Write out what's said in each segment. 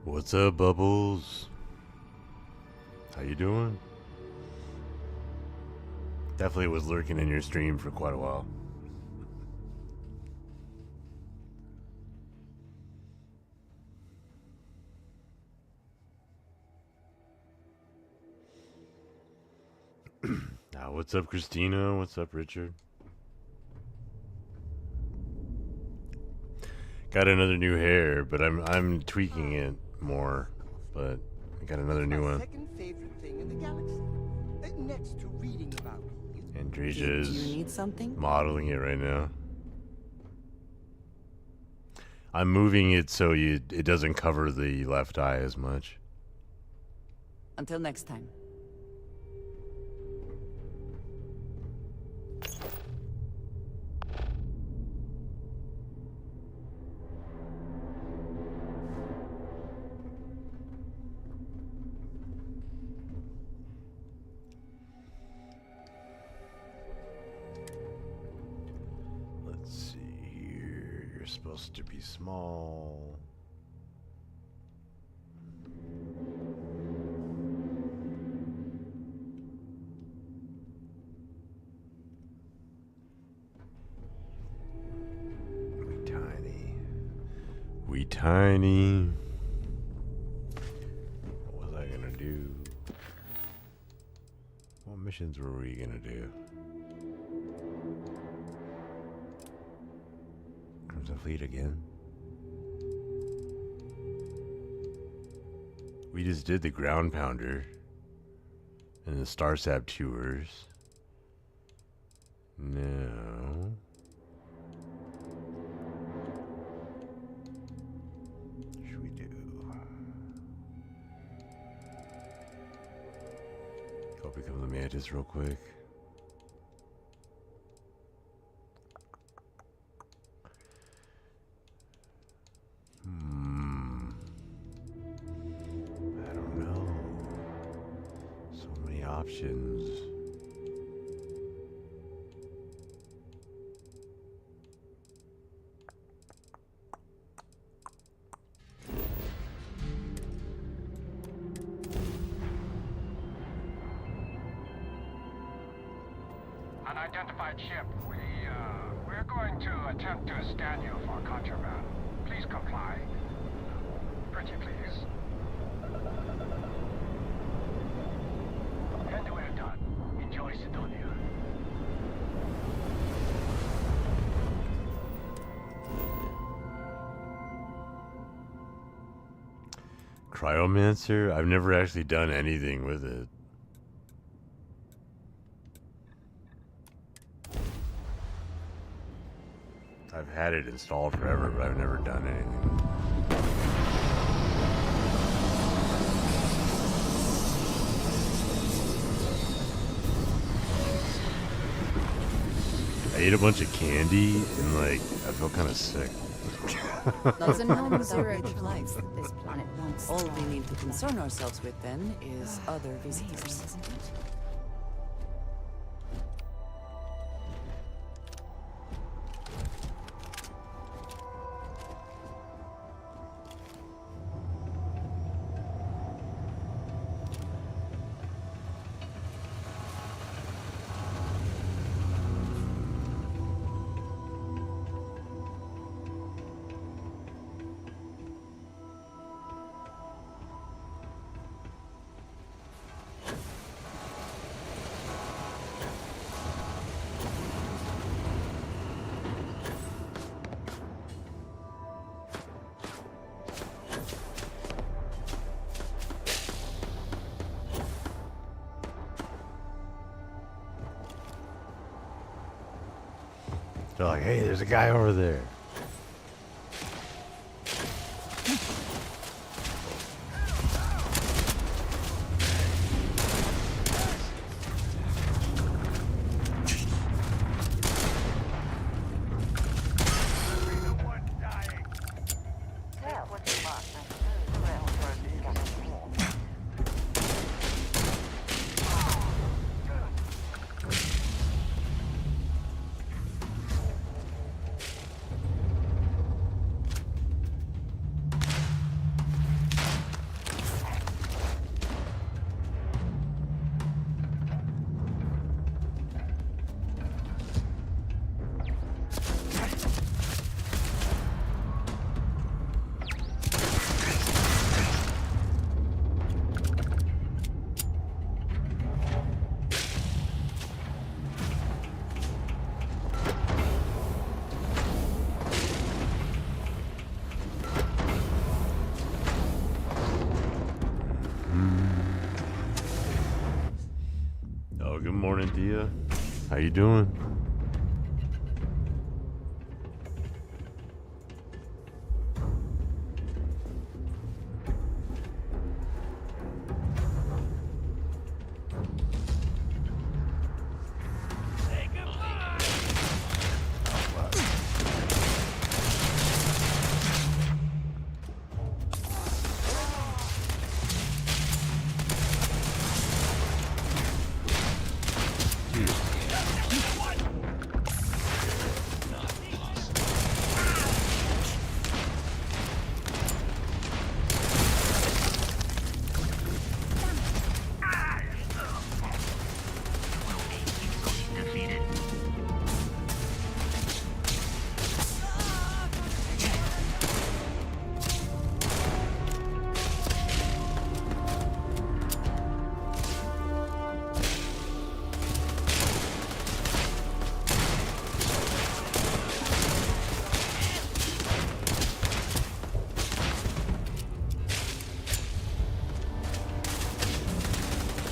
What's up, Bubbles? How you doing? Definitely was lurking in your stream for quite a while. Now, what's up, Christina? What's up, Richard? Got another new hair, but I'm tweaking it more. But I got another new one. Second favorite thing in the galaxy, next to reading about you. Andreja is Do you need something? modeling it right now. I'm moving it so it doesn't cover the left eye as much. Until next time. Let's see here. You're supposed to be small. We tiny. What was I gonna do? What missions were we gonna do? Crimson Fleet again? We just did the Ground Pounder and the Starsap tours. No. Go become the Mantis real quick. I don't know. So many options. Unidentified ship. We're going to attempt to stand you for contraband. Please comply. Pretty please. And we're done. Enjoy Sidonia. Cryomancer? I've never actually done anything with it. I've had it installed forever, but I've never done anything. I ate a bunch of candy and like I felt kind of sick. That's a non-zero-age life. This planet wants. All we need to concern ourselves with then is other visitors, isn't it? They're like, hey, there's a guy over there. Oh, good morning, Dia. How you doing?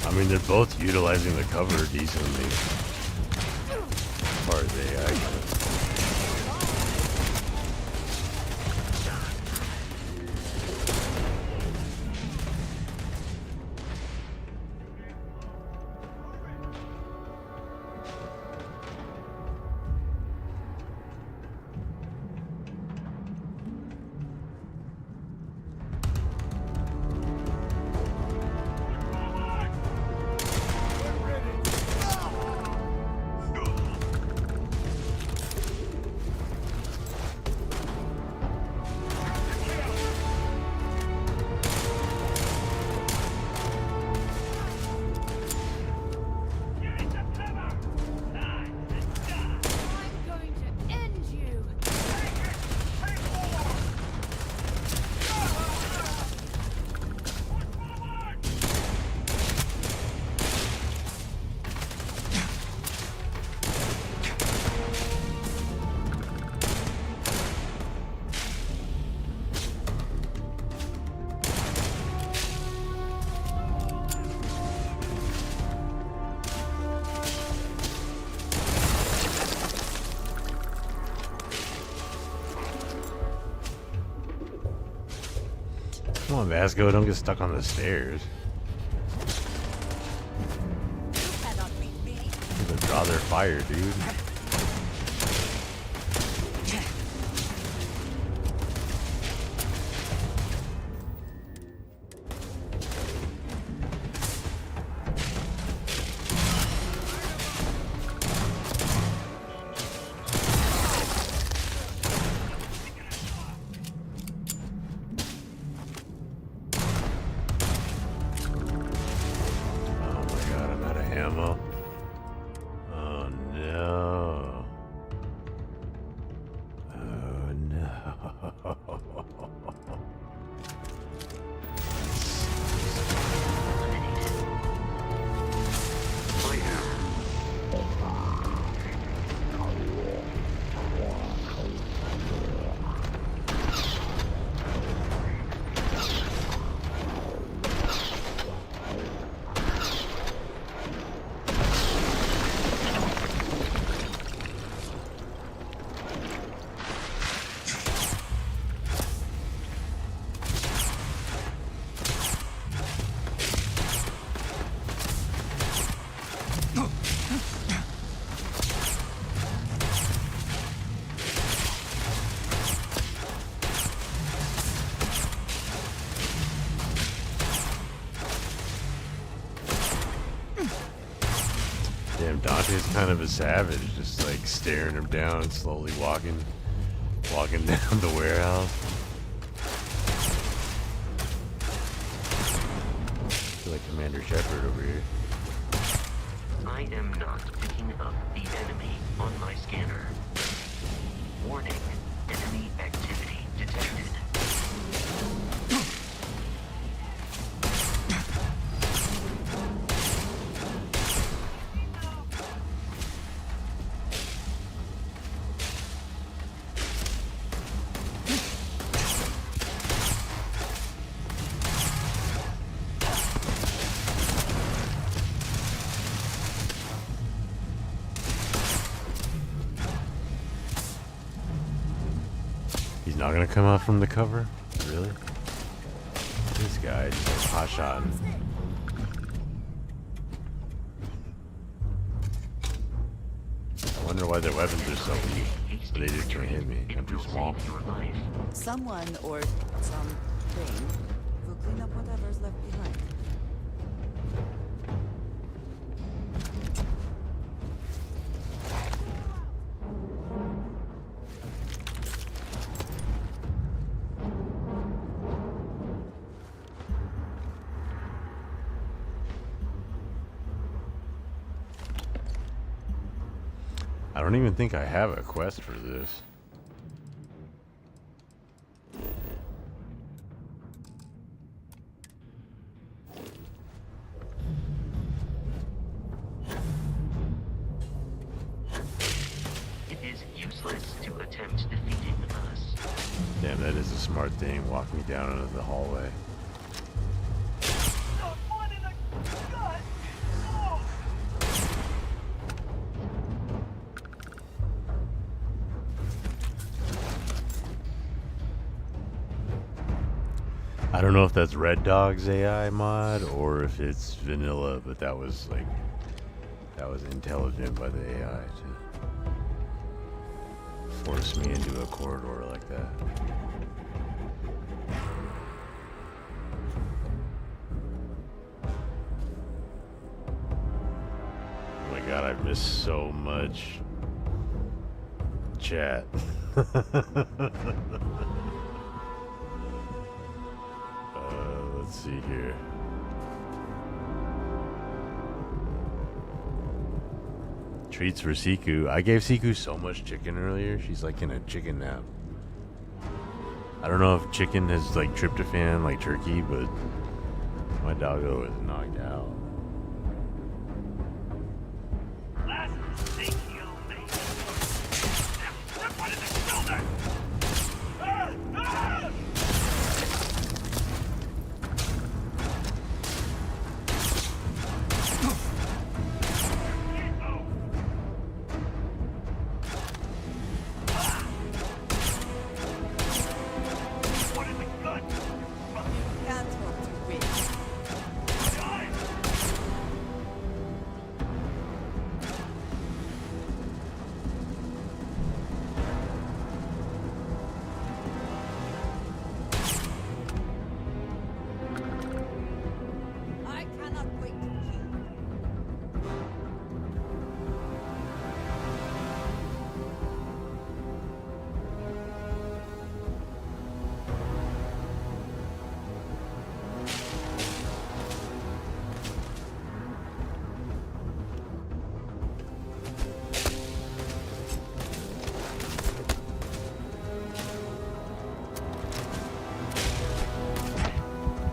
I mean, they're both utilizing the cover decently. As far as AI goes. Come on, Vasco, don't get stuck on the stairs. They'll draw their fire, dude. Damn, Dante's kind of a savage, just like staring him down and slowly walking down the warehouse. I feel like Commander Shepard over here. I am not picking up the enemy on my scanner. Warning, enemy activity detected. not gonna come out from the cover? Really? This guy just like hot shotting. I wonder why their weapons are so weak. But they just can't hit me. I'm too small. Someone or something will clean up whatever's left behind. I don't even think I have a quest for this. It is useless to attempt defeating us. Damn, that is a smart thing. Walk me down into the hallway. I don't know if that's Red Dog's AI mod or if it's vanilla, but that was like, that was intelligent by the AI to force me into a corridor like that. Oh my god, I've missed so much chat. Let's see here. Treats for Siku. I gave Siku so much chicken earlier. She's like in a chicken nap. I don't know if chicken has like tryptophan like turkey, but my doggo is knocked out.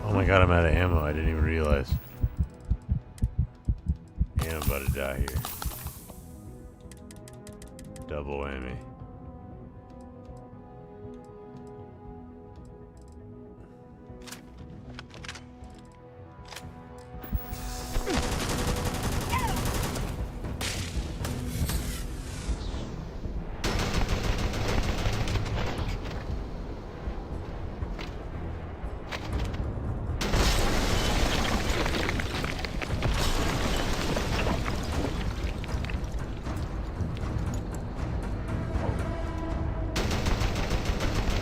Oh my god, I'm out of ammo. I didn't even realize. And I'm about to die here. Double whammy.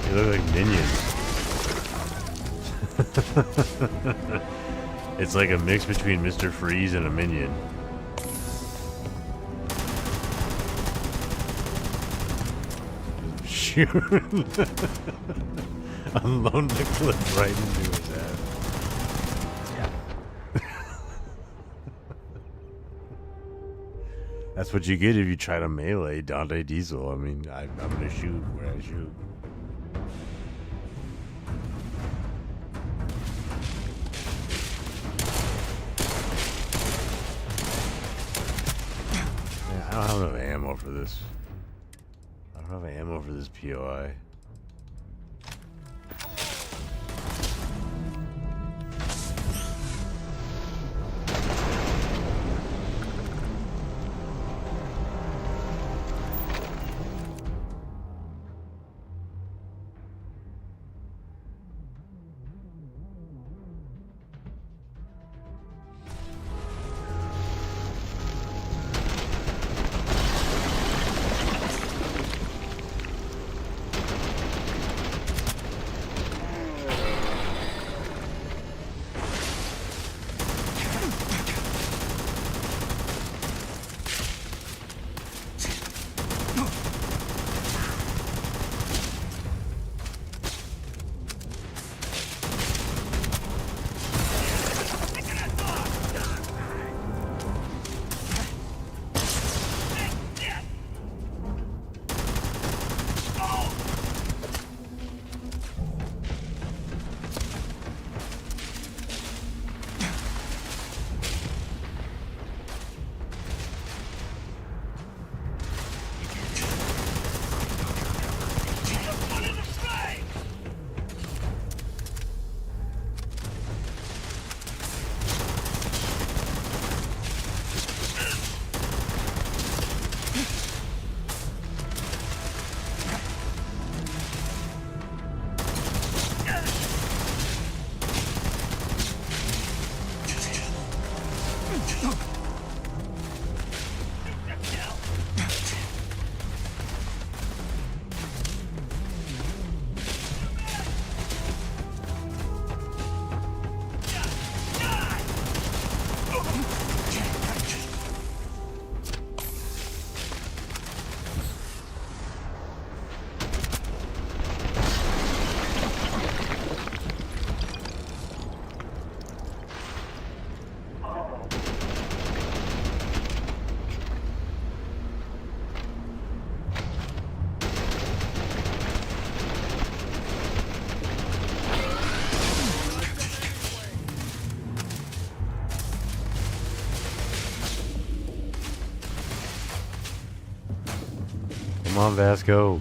They look like minions. It's like a mix between Mr. Freeze and a minion. Shoot. Unload the clip right into his ass. That's what you get if you try to melee Dante Diesel. I mean, I'm gonna shoot where I shoot. I don't have enough ammo for this. I don't have ammo for this POI. on, Vasco.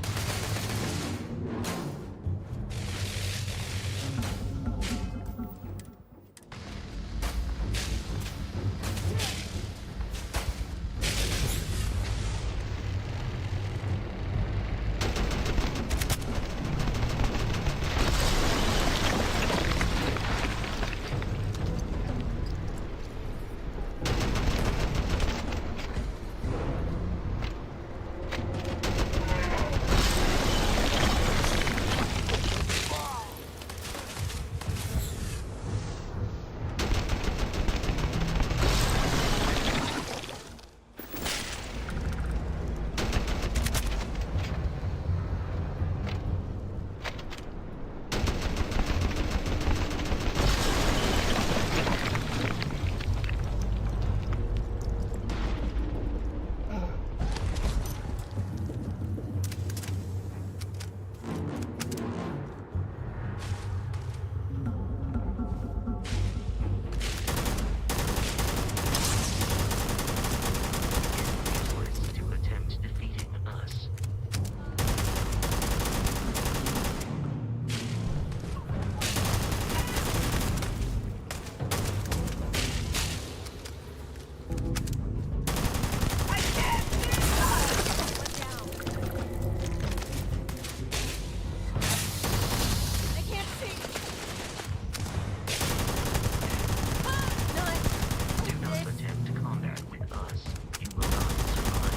Useless to attempt defeating us. I can't see. Do not attempt combat with us. You will not survive.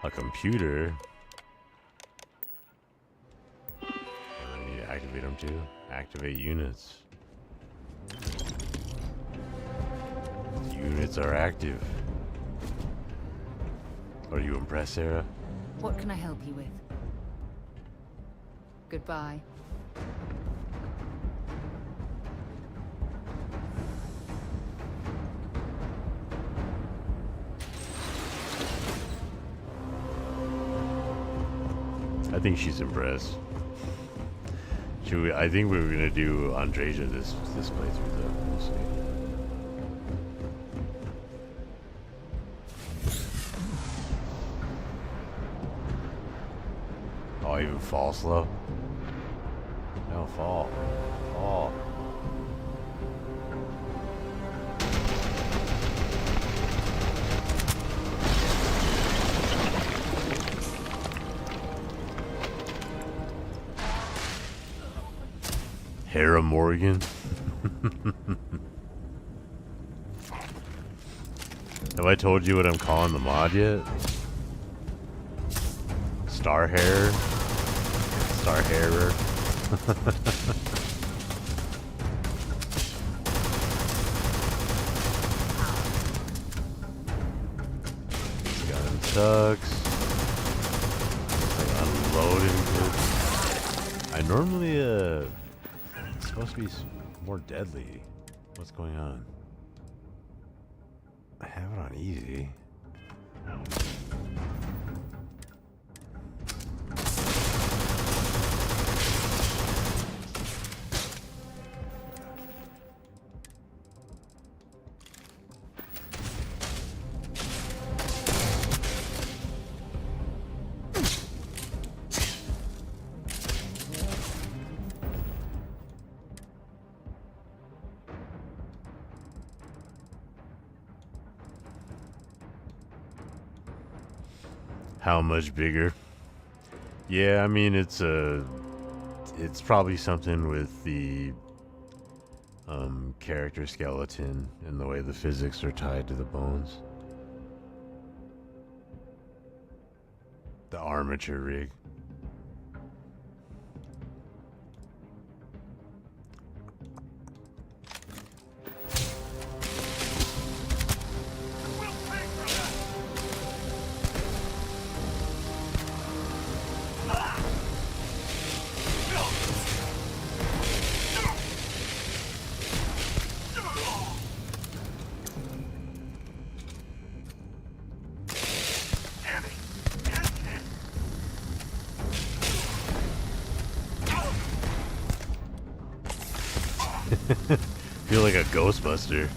A computer. I need to activate them too. Activate units. Units are active. Are you impressed, Sarah? What can I help you with? Goodbye. I think she's impressed. Should we? I think we were gonna do Andreja this playthrough though. We'll see. Oh, even fall slow? No, fall. Fall. Hera Morgan. Have I told you what I'm calling the mod yet? Star Hair. Star Hairer. This gun sucks. Like unloading it. I normally it's supposed to be more deadly. What's going on? I have it on easy. How much bigger? Yeah, I mean it's probably something with the character skeleton and the way the physics are tied to the bones. The armature rig. Feel like a Ghostbuster.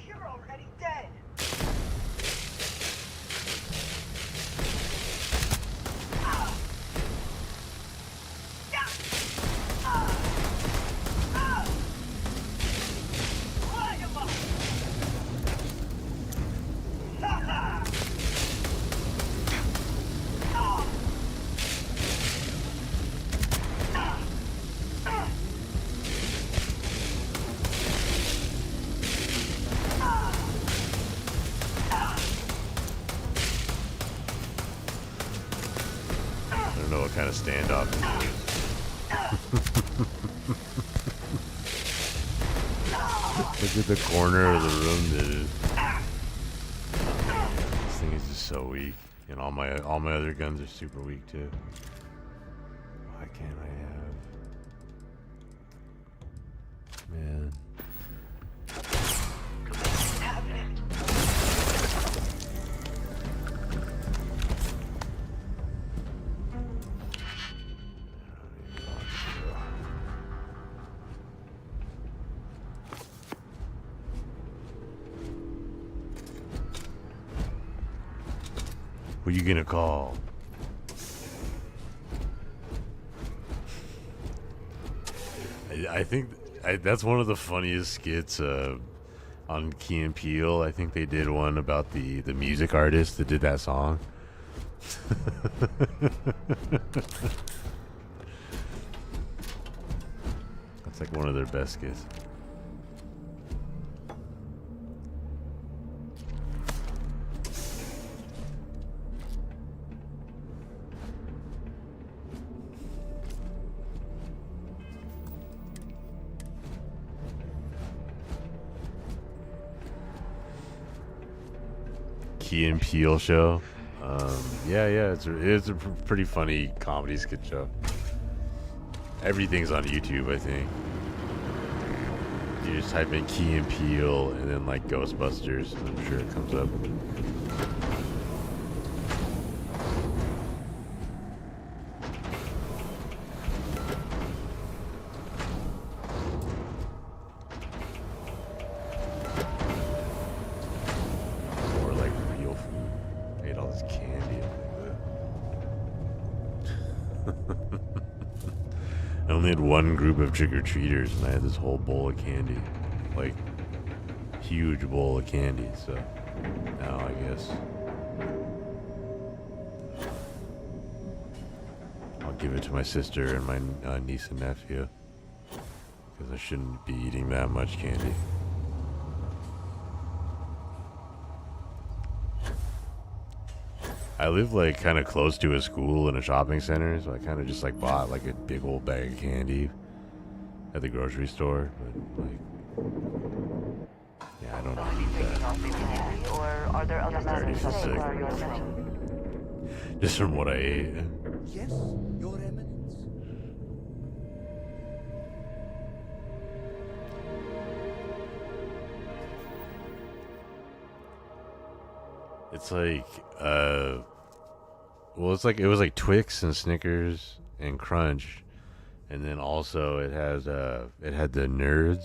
You're already dead. I don't know what kind of standoff it is. Look at the corner of the room, dude. This thing is just so weak, and all my other guns are super weak too. Why can't I have? Man. Who you gonna call? I think that's one of the funniest skits on Key and Peele. I think they did one about the music artist that did that song. That's like one of their best skits. Key and Peele show. Yeah, it's a pretty funny comedy skit show. Everything's on YouTube, I think. You just type in Key and Peele and then like Ghostbusters, and I'm sure it comes up. Or like real food. I ate all this candy. I only had one group of trick-or-treaters and I had this whole bowl of candy. Like, huge bowl of candy, so now I guess I'll give it to my sister and my niece and nephew, because I shouldn't be eating that much candy. I live like kind of close to a school and a shopping center, so I kind of just like bought like a big old bag of candy at the grocery store. But like, yeah, I don't need that. Or are there other I already feel sick. Just from what I ate. Yes, Your Eminence. It's like, well, it's like it was like Twix and Snickers and Crunch, and then also it had the Nerds.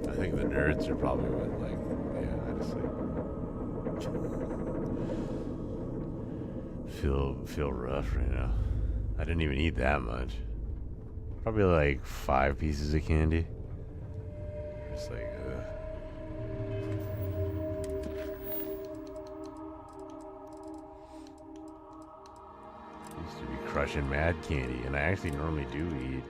I think the Nerds are probably what, like, yeah, I just like feel rough right now. I didn't even eat that much. Probably like 5 pieces of candy. Just like, ugh. Used to be crushing mad candy, and I actually normally do eat.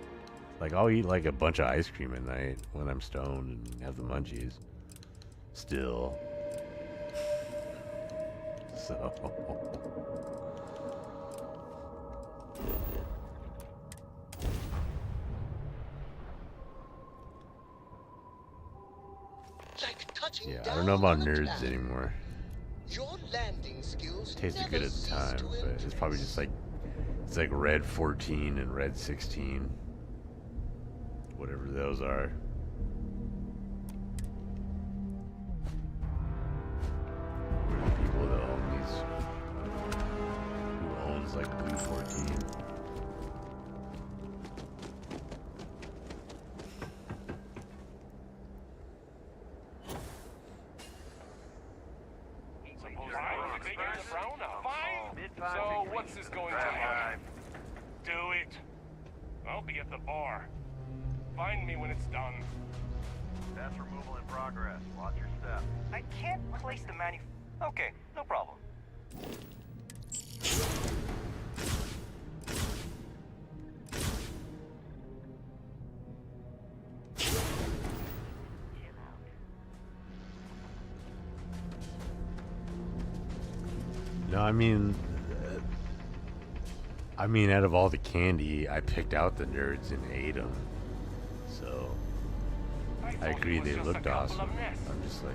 Like, I'll eat like a bunch of ice cream at night when I'm stoned and have the munchies. Still. So. Like touching Yeah, I down don't know about on a Nerds planet. anymore. Your landing skills Tasted never good at the cease time, to but it's probably impress. just like, it's like Red 14 and Red 16. Whatever those are. Who are the people that own these? Who owns like Blue 14? So, what's this going to like? Do it. I'll be at the bar. Find me when it's done. That's removal in progress. Watch your step. I can't place the Okay, no problem. No, I mean, out of all the candy, I picked out the Nerds and ate them. So, I agree they looked awesome. I'm just like,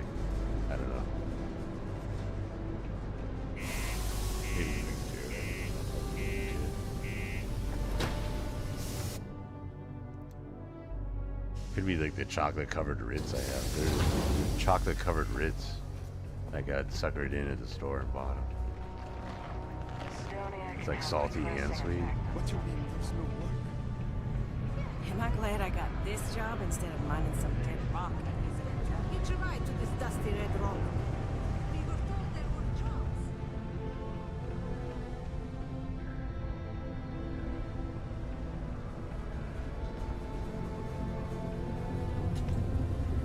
I don't know. Maybe me too. Could be like the chocolate covered Ritz I have. There's chocolate covered Ritz I got suckered in at the store and bought them. It's like salty and sweet. What you mean there's no work? Am I glad I got this job instead of mining some dead rock? Hitch a ride to this dusty red rock. We were told there were jobs.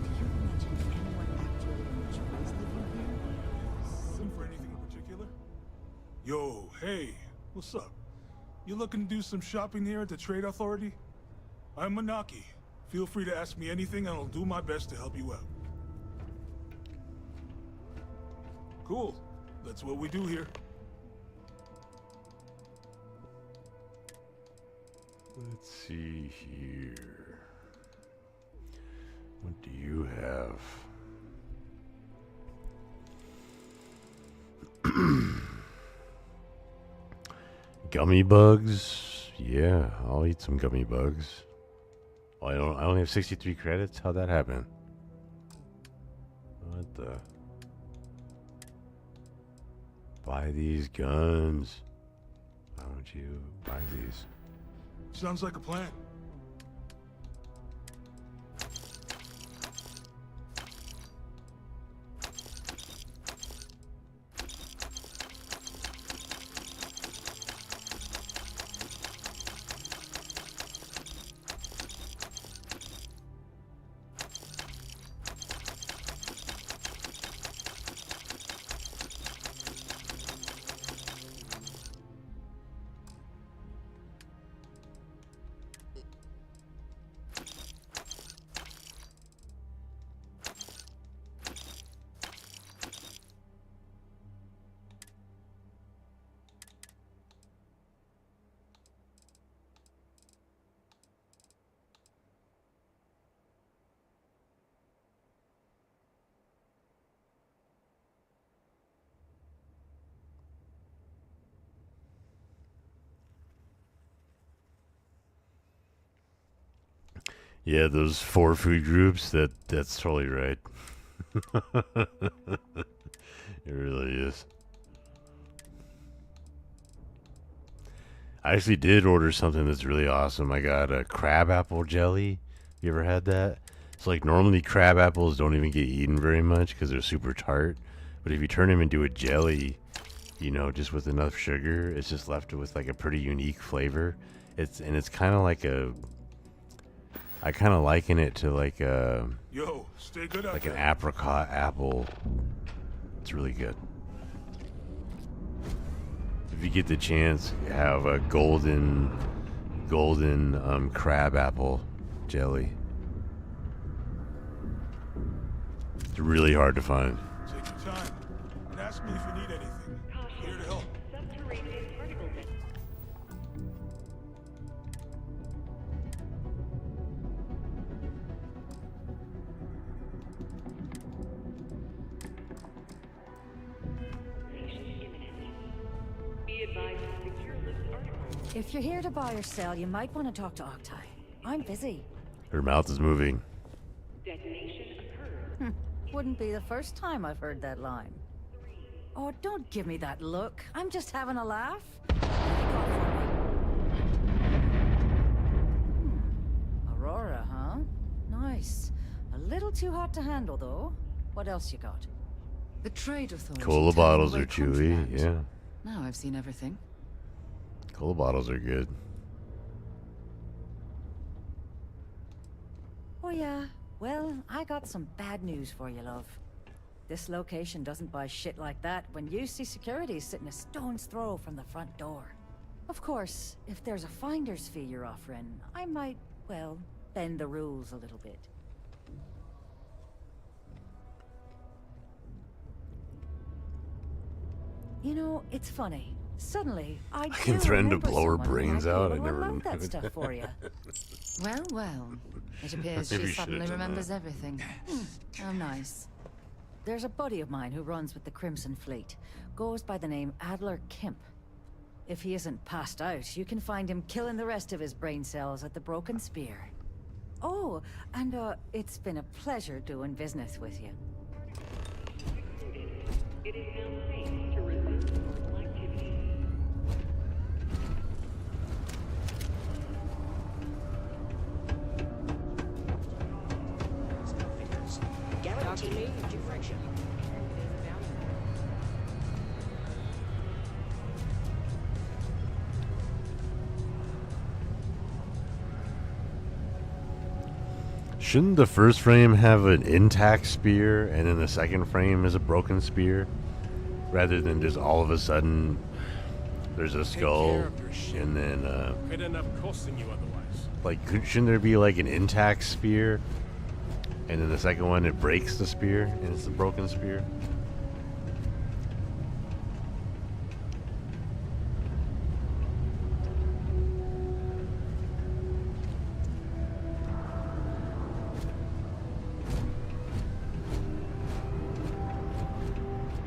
Do you imagine anyone actually enjoys living here? Looking for anything in particular? Yo, hey, what's up? You looking to do some shopping here at the Trade Authority? I'm Manaki. Feel free to ask me anything and I'll do my best to help you out. Cool. That's what we do here. Let's see here. What do you have? Gummy bugs? Yeah, I'll eat some gummy bugs. Oh, I only have 63 credits? How'd that happen? What the? Buy these guns. Why don't you buy these? Sounds like a plan. Yeah, those 4 food groups, that's totally right. It really is. I actually did order something that's really awesome. I got a crab apple jelly. You ever had that? It's like normally crab apples don't even get eaten very much because they're super tart. But if you turn them into a jelly, you know, just with enough sugar, it's just left with like a pretty unique flavor. It's kind of like I kind of liken it to like Yo, stay good out like an there. apricot apple. It's really good. If you get the chance, have a golden crab apple jelly. It's really hard to find. Take your time and ask me if you need anything. I'm here to help. Subterranean particle density. Be advised to secure this article. If you're here to buy or sell, you might want to talk to Octai. I'm busy. Her mouth is moving. Detonation occurred. Wouldn't be the first time I've heard that line. Oh, don't give me that look. I'm just having a laugh. What have you got for me? Aurora, huh? Nice. A little too hot to handle, though. What else you got? The trade authority. Cola turned bottles away are chewy, contraband. yeah. Now I've seen everything. Cola bottles are good. Oh, yeah. Well, I got some bad news for you, love. This location doesn't buy shit like that when you see security sitting a stone's throw from the front door. Of course, if there's a finder's fee you're offering, I might, well, bend the rules a little bit. You know, it's funny. Suddenly, I can do threaten to remember blow her someone who brains might be out. able I to never unload that knew stuff that. for you. Well, well. It appears Maybe she you should've suddenly done remembers that. everything. How nice. There's a buddy of mine who runs with the Crimson Fleet. Goes by the name Adler Kemp. If he isn't passed out, you can find him killing the rest of his brain cells at the Broken Spear. Oh, and it's been a pleasure doing business with you. It is now safe to resume normal activity. Guaranteed diffraction. Shouldn't the first frame have an intact spear and then the second frame is a broken spear? Rather than just all of a sudden there's a skull and then Could end up costing you otherwise. like shouldn't there be like an intact spear and then the second one it breaks the spear and it's a broken spear?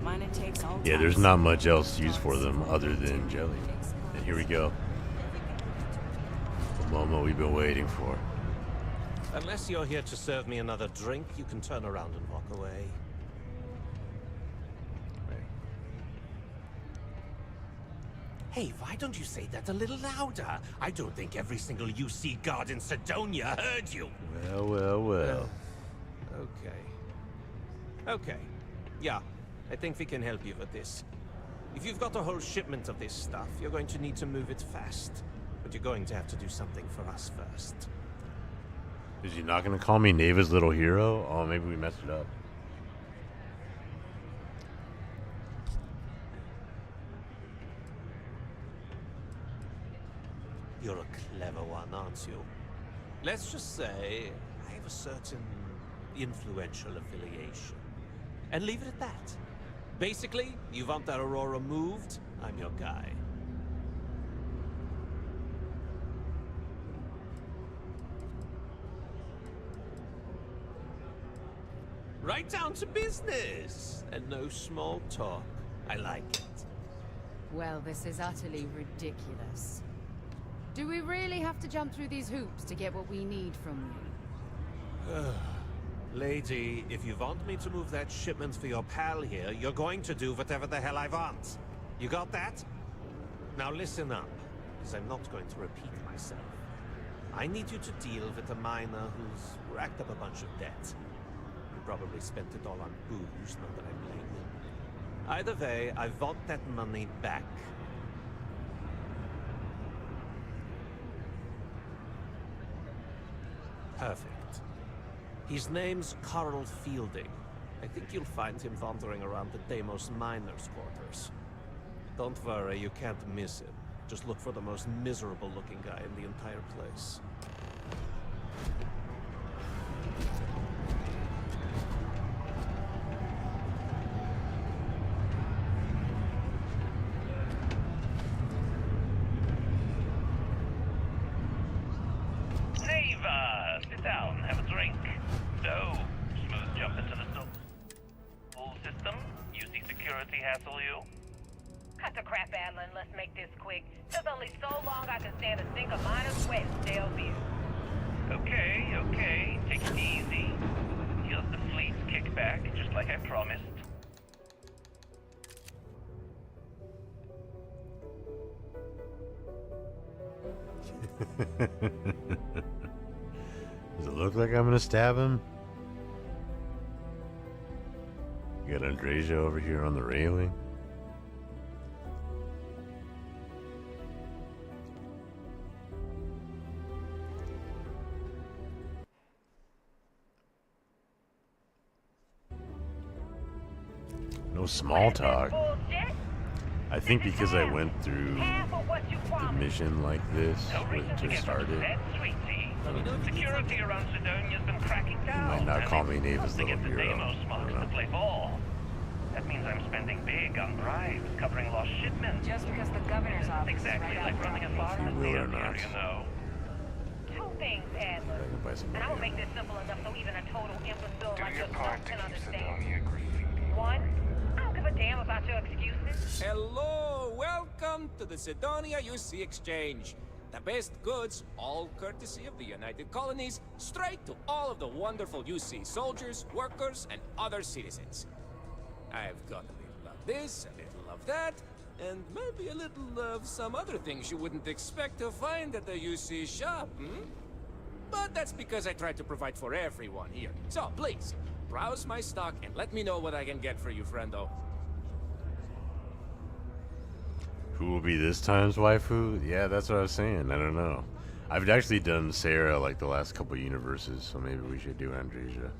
Mine takes all Yeah, there's not much else used for them other than jelly. And here we go. The moment we've been waiting for. Unless you're here to serve me another drink, you can turn around and walk away. Hey, why don't you say that a little louder? I don't think every single UC guard in Sidonia heard you. Well, well, well. Okay. Okay. Yeah, I think we can help you with this. If you've got a whole shipment of this stuff, you're going to need to move it fast. But you're going to have to do something for us first. Is he not gonna call me Neva's little hero? Oh, maybe we messed it up. You're a clever one, aren't you? Let's just say I have a certain influential affiliation. And leave it at that. Basically, you want that Aurora moved, I'm your guy. Right down to business! And no small talk. I like it. Well, this is utterly ridiculous. Do we really have to jump through these hoops to get what we need from you? Lady, if you want me to move that shipment for your pal here, you're going to do whatever the hell I want. You got that? Now listen up, because I'm not going to repeat myself. I need you to deal with a miner who's racked up a bunch of debt. He probably spent it all on booze, not that I blame him. Either way, I want that money back. Perfect. His name's Carl Fielding. I think you'll find him wandering around the Deimos miners' quarters. Don't worry, you can't miss him. Just look for the most miserable-looking guy in the entire place. Neva, sit down, have a drink. So, smooth jump into the full system? UC security hassle you? Cut the crap, Adlin. Let's make this quick. There's only so long I can stand a sink of miner's sweat and stale beer. Okay, take it easy. Here's the fleet's kickback, just like I promised. Does it look like I'm gonna stab him? You got Andreja over here on the railing. No small talk. I think because I went through the mission like this to start it, Security around Sidonia's been cracking down. might not call me Neva's little hero. Deimos I marks don't to know. play ball. That means I'm spending big on bribes, covering lost shipments. Just because the governor's office Exactly is right like running a If you farm will or here, not. you know. Two things, I Adler. can buy some And I will beer. make this simple enough so even a total imbecile Do like your yourself part to can keep understand. Sidonia graffiti. One, I don't give a damn about your excuses. Hello, welcome to the Sidonia UC Exchange. The best goods, all courtesy of the United Colonies, straight to all of the wonderful UC soldiers, workers, and other citizens. I've got a little of this, a little of that, and maybe a little of some other things you wouldn't expect to find at the UC shop, But that's because I try to provide for everyone here. So please, browse my stock and let me know what I can get for you, friendo. Who will be this time's waifu? Yeah, that's what I was saying. I don't know. I've actually done Sarah like the last couple universes, so maybe we should do Andreja.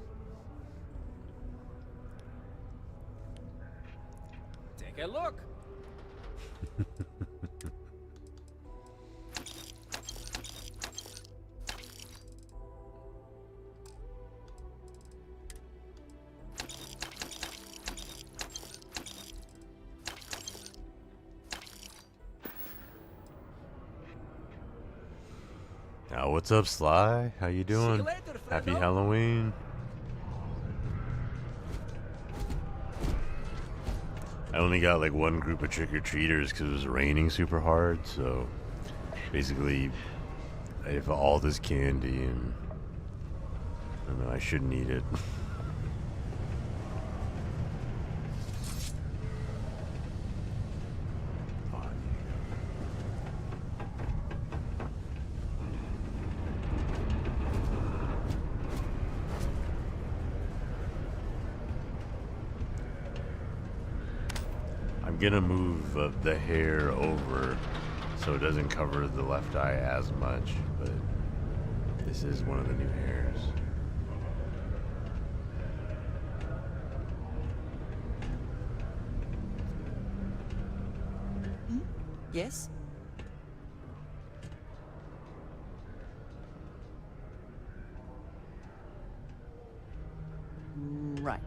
Take a look. Now, what's up, Sly? How you doing? later, Happy friendo. Halloween. I only got like one group of trick-or-treaters because it was raining super hard, so basically I have all this candy and I don't know, I shouldn't eat it. I'm gonna move the hair over so it doesn't cover the left eye as much, but this is one of the new hairs. Yes? Right.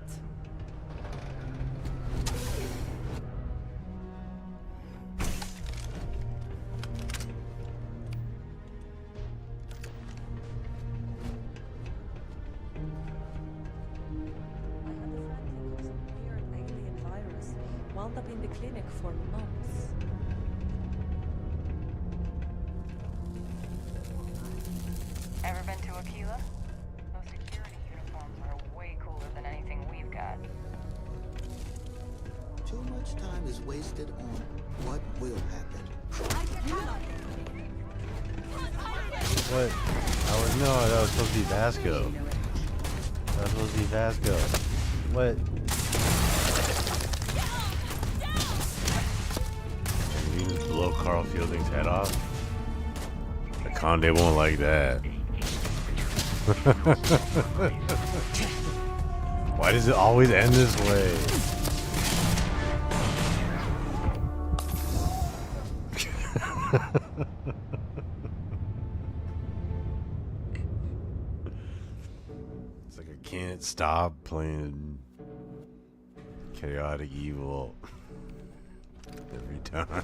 Wound up in the clinic for months. Ever been to Aquila? No security much time is wasted on what will happen. What? That was supposed to be Vasco. That was supposed to be Vasco. What? Can you just blow Carl Fielding's head off? The Conde won't like that. Why does it always end this way? It's like I can't stop playing Chaotic Evil every time.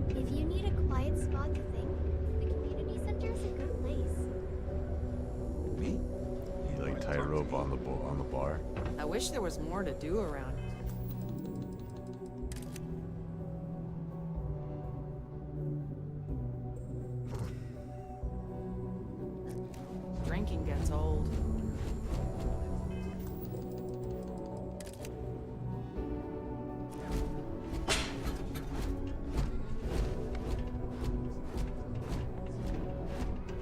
If you need a quiet spot to think, the community center is a good place. Me? You like tightrope on the bar. I wish there was more to do around. Drinking gets old.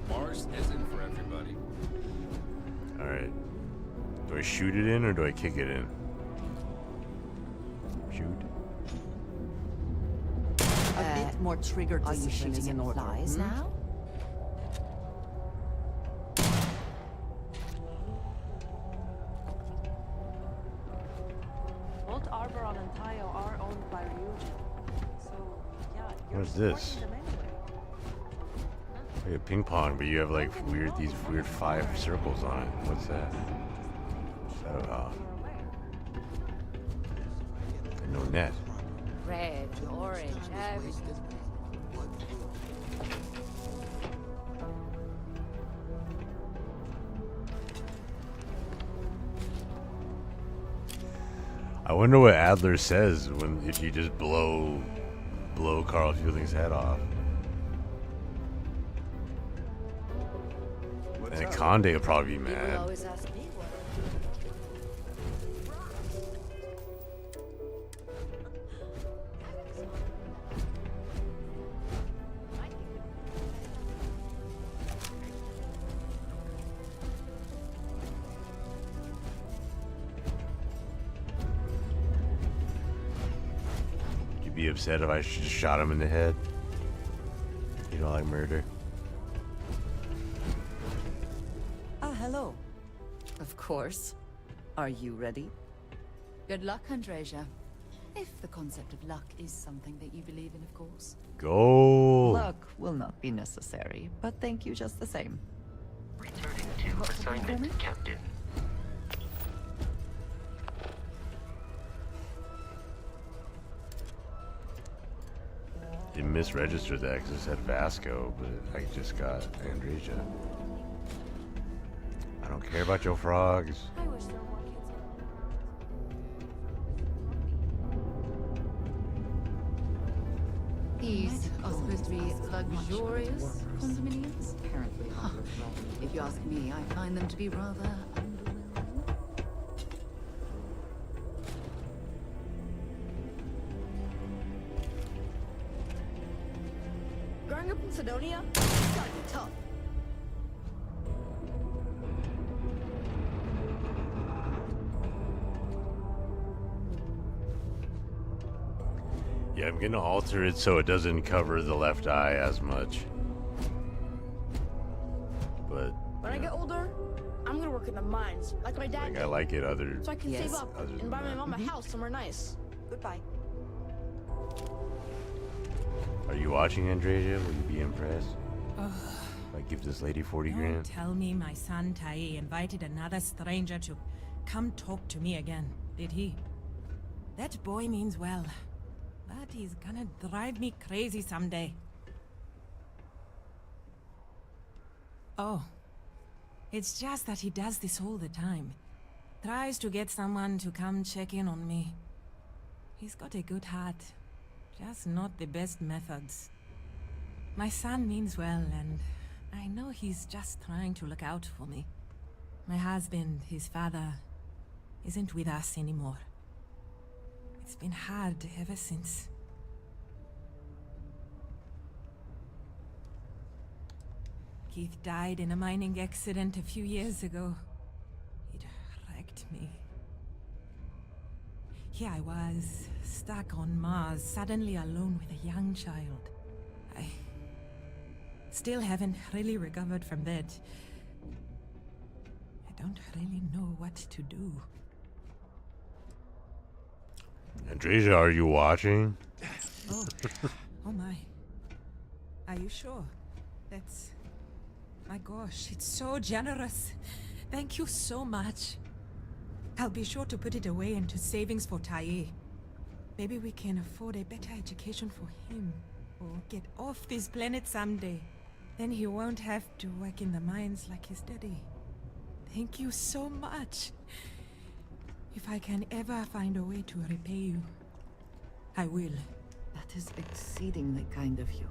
Mars isn't for everybody. Alright. Do I shoot it in or do I kick it in? Shoot. A bit more triggered decisions in order. Now? Both Arbor and Ontario are owned by Ryujin. So, yeah, you're What's this? supporting them anyway. Like a ping pong, but you have like these weird 5 circles on it. What's that? No net. Red, orange, everything. I wonder what Adler says if you just blow Carl Fielding's head off. And Conde will probably be mad. Always ask me what. You'd be upset if I just shot him in the head. You don't like murder. Hello. Of course. Are you ready? Good luck, Andreja. If the concept of luck is something that you believe in, of course. Go! Luck will not be necessary, but thank you just the same. Returning to assignment, Captain. It misregistered that because it said Vasco, but I just got Andreja. I don't care about your frogs. I wish there were more kids. These are supposed to be luxurious condominiums? Apparently. If you ask me, I find them to be rather underwhelming. Growing up in Sidonia, it's gotta be tough. Yeah, I'm gonna alter it so it doesn't cover the left eye as much. But When I get older, I'm gonna work in the mines, like my dad I did. like it other. So I can save up other than and buy my that. mom a house somewhere nice. Goodbye. Are you watching, Andreja? Will you be impressed? If I give this lady 40 Don't grand? tell me my son Tai invited another stranger to come talk to me again, did he? That boy means well, but he's gonna drive me crazy someday. Oh, it's just that he does this all the time. Tries to get someone to come check in on me. He's got a good heart, just not the best methods. My son means well, and I know he's just trying to look out for me. My husband, his father, isn't with us anymore. It's been hard ever since. Keith died in a mining accident a few years ago. It wrecked me. Here I was, stuck on Mars, suddenly alone with a young child. I still haven't really recovered from that. I don't really know what to do. Andreja, are you watching? Oh, oh my. Are you sure? That's... My gosh, it's so generous. Thank you so much. I'll be sure to put it away into savings for Taye. Maybe we can afford a better education for him. Or get off this planet someday. Then he won't have to work in the mines like his daddy. Thank you so much. If I can ever find a way to repay you, I will. That is exceedingly kind of you.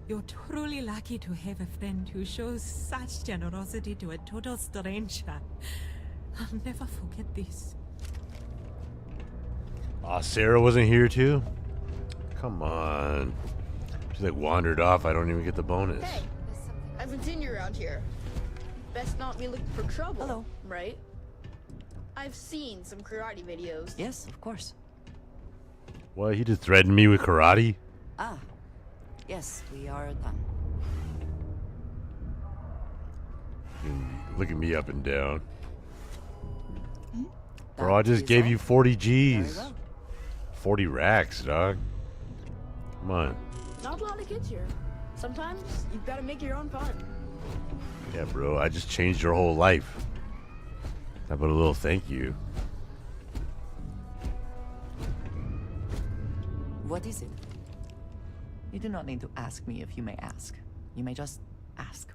You're truly lucky to have a friend who shows such generosity to a total stranger. I'll never forget this. Aw, Sarah wasn't here too? Come on. She like wandered off. I don't even get the bonus. Hey, I haven't seen you around here. Best not be looking for trouble. Hello. Right? I've seen some karate videos. Yes, of course. What, he just threatened me with karate? Ah, yes, we are done. Look at me up and down. That Bro, I just is gave all. you 40 Very G's. well. 40 racks, dog. Come on. Not a lot of kids here. Sometimes you've got to make your own fun. Yeah, bro, I just changed your whole life. How about a little thank you? What is it? You do not need to ask me if you may ask. You may just ask.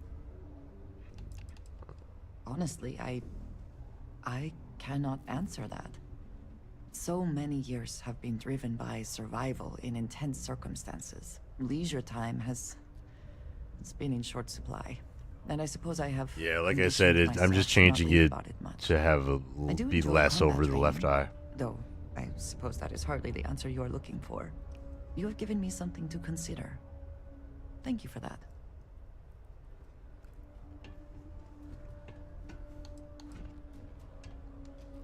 Honestly, I cannot answer that. So many years have been driven by survival in intense circumstances. Leisure time has been in short supply. And I suppose I have... Yeah, like I said, I'm just changing it to have a be less over the left eye. Though, I suppose that is hardly the answer you are looking for. You have given me something to consider. Thank you for that.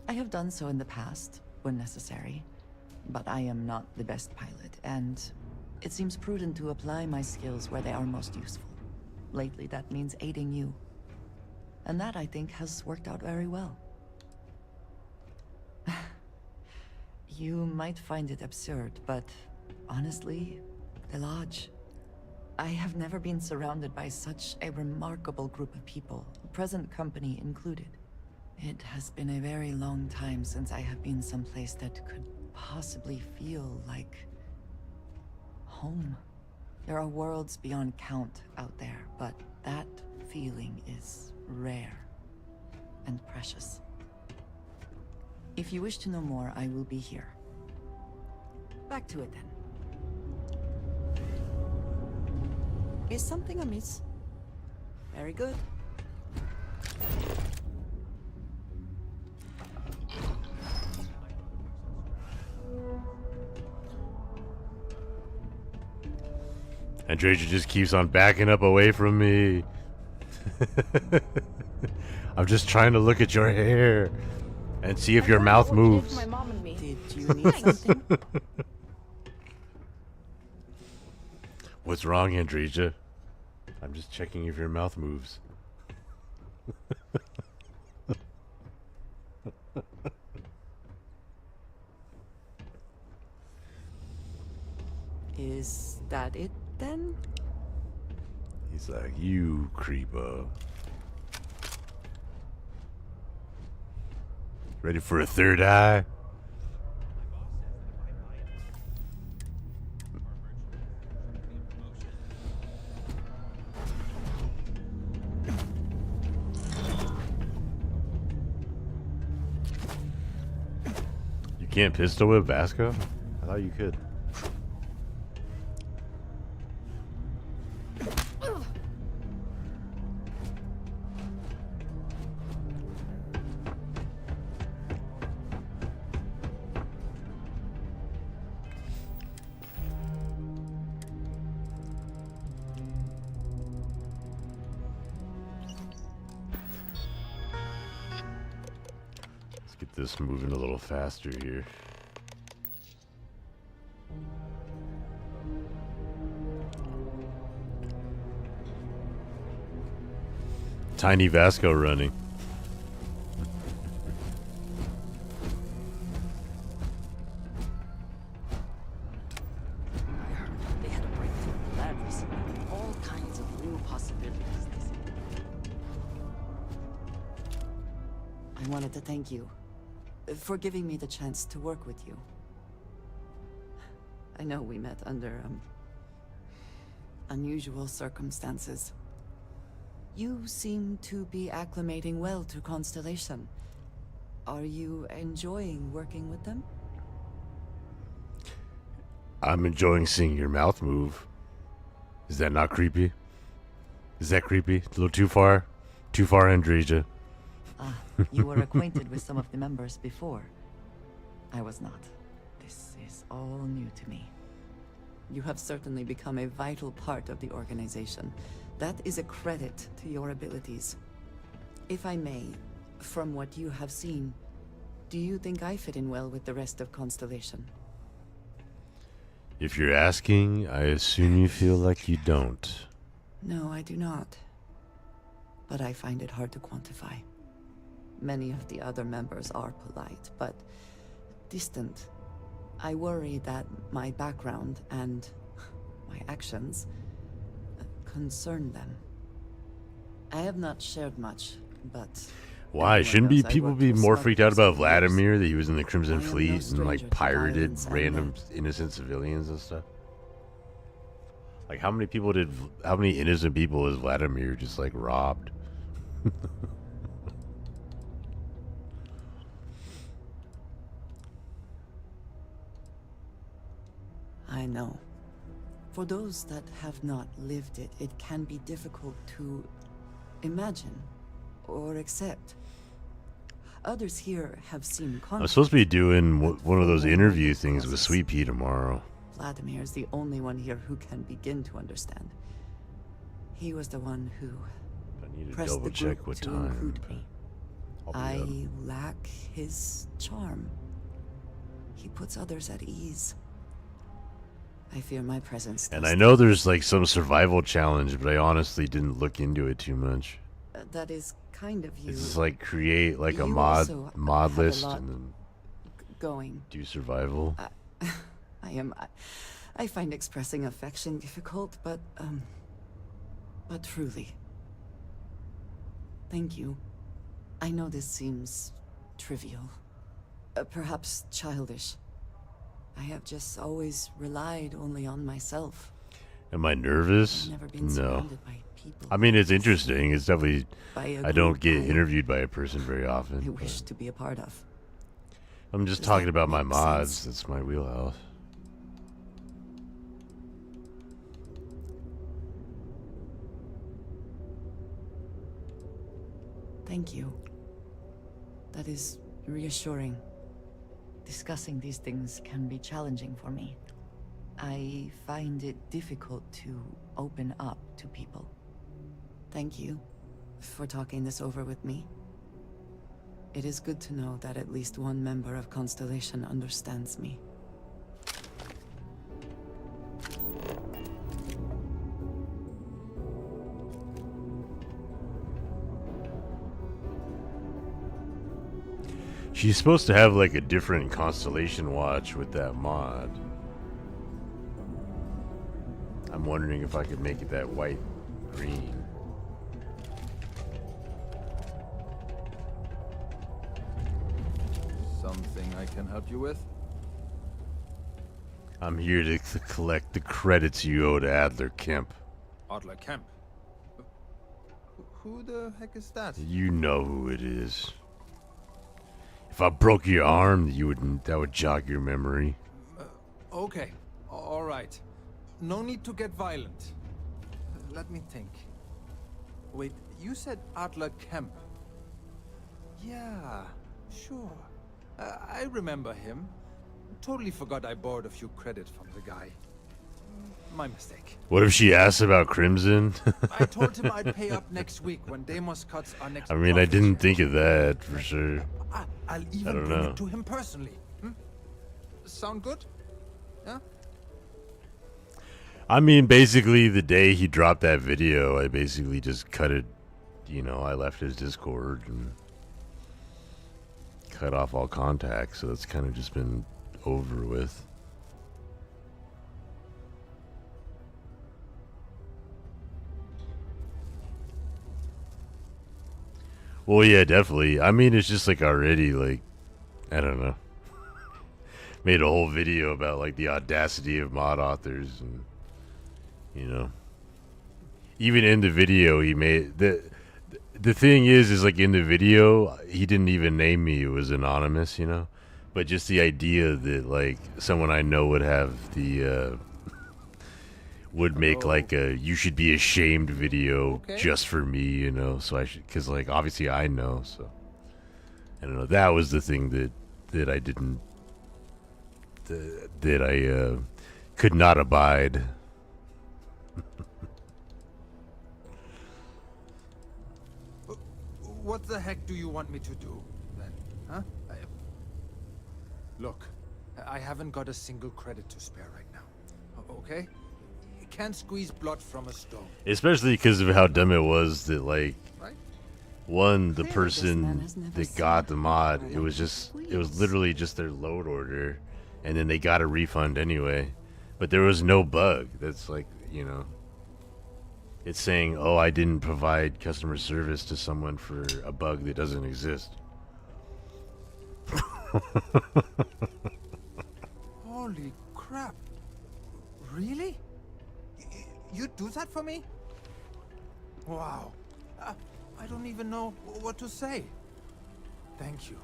I have done so in the past, when necessary, but I am not the best pilot, and it seems prudent to apply my skills where they are most useful. Lately, that means aiding you. And that, I think, has worked out very well. You might find it absurd, but honestly, the Lodge... I have never been surrounded by such a remarkable group of people, present company included. It has been a very long time since I have been someplace that could possibly feel like... home. There are worlds beyond count out there, but that feeling is rare and precious. If you wish to know more, I will be here. Back to it then. Is something amiss? Very good. Andreja just keeps on backing up away from me. I'm just trying to look at your hair and see if your mouth moves. Did you need something? What's wrong, Andreja? I'm just checking if your mouth moves. Is that it then? He's like, you creepo. Ready for a third eye? You can't pistol whip Vasco? I thought you could. this moving a little faster here. Tiny Vasco running. They had a breakthrough in the lab recently. All kinds of new possibilities. I wanted to thank you for giving me the chance to work with you. I know we met under unusual circumstances. You seem to be acclimating well to Constellation. Are you enjoying working with them? I'm enjoying seeing your mouth move. Is that not creepy? Is that creepy? A little too far? Too far, Andreja. Ah, you were acquainted with some of the members before. I was not. This is all new to me. You have certainly become a vital part of the organization. That is a credit to your abilities. If I may, from what you have seen, do you think I fit in well with the rest of Constellation? If you're asking, I assume you feel like you don't. No, I do not. But I find it hard to quantify. Many of the other members are polite, but distant. I worry that my background and my actions concern them. I have not shared much, but... Why? Shouldn't people be more freaked out about Vladimir, that he was in the Crimson Fleet and like pirated random innocent civilians and stuff? Like how many innocent people has Vladimir just like robbed? I know. For those that have not lived it, it can be difficult to imagine or accept. Others here have seen conflict. I'm supposed to be doing one of those interview things with Sweet Pea tomorrow. Vladimir is the only one here who can begin to understand. He was the one who pressed the group to include me. I lack his charm. He puts others at ease. I fear my presence. And I know there's like some survival challenge, but I honestly didn't look into it too much. That is kind of you. It's just like create like a You mod also have a list lot and then going. do survival. I find expressing affection difficult, but truly. Thank you. I know this seems trivial, perhaps childish. I have just always relied only on myself. Am I nervous? I've never been No. surrounded by people. I mean, it's interesting. It's definitely. By a I don't group get I- interviewed by a person very often. I but wish to be a part of. I'm just Does talking that about my make mods. sense? That's my wheelhouse. Thank you. That is reassuring. Discussing these things can be challenging for me. I find it difficult to open up to people. Thank you for talking this over with me. It is good to know that at least one member of Constellation understands me. She's supposed to have like a different constellation watch with that mod. I'm wondering if I could make it that white green. Something I can help you with? I'm here to collect the credits you owe to Adler Kemp. Adler Kemp? Who the heck is that? You know who it is. If I broke your arm, that would jog your memory. Okay, all right. No need to get violent. Let me think. Wait, you said Adler Kemp? Yeah, sure. I remember him. Totally forgot I borrowed a few credits from the guy. My mistake. What if she asked about Crimson? I told him I'd pay up next week when Deimos cuts our next. I mean, I didn't think of that for sure. I'll I even don't bring know. it to him personally. Sound good? Yeah? I mean, basically, the day he dropped that video, I basically just cut it. You know, I left his Discord and cut off all contact, so it's kind of just been over with. Well, yeah, definitely. I mean, it's just like already, like, I don't know. Made a whole video about like the audacity of mod authors, and you know, even in the video he made the thing is like in the video he didn't even name me. It was anonymous, you know, but just the idea that like someone I know would have the would make like a "you should be ashamed" video just for me, you know, so I should, because like obviously I know, so I don't know. That was the thing that I didn't. That I could not abide. What the heck do you want me to do, then? Huh? Look, I haven't got a single credit to spare right now. Okay? You can't squeeze blood from a stone. Especially because of how dumb it was that, like, Right? one, the person that got the mod, it was literally just their load order, and then they got a refund anyway. But there was no bug. That's like, you know, it's saying, oh, I didn't provide customer service to someone for a bug that doesn't exist. Holy crap. Really? You'd do that for me? Wow. I don't even know what to say. Thank you.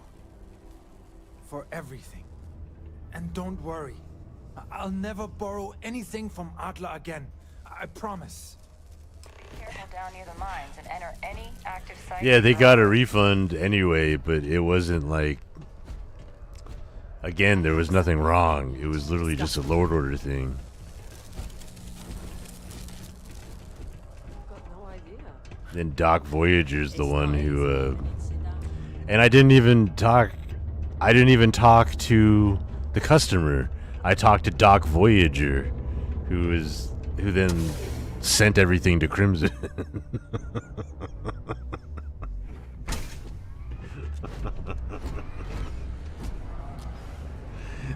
For everything. And don't worry. I'll never borrow anything from Adler again. I promise. Careful down near the mines and enter any active site. Yeah, they got a refund anyway, but it wasn't like... Again, there was nothing wrong. It was literally just a load order thing. Then Doc Voyager's the one who, and I didn't even talk to the customer. I talked to Doc Voyager, who then sent everything to Crimson.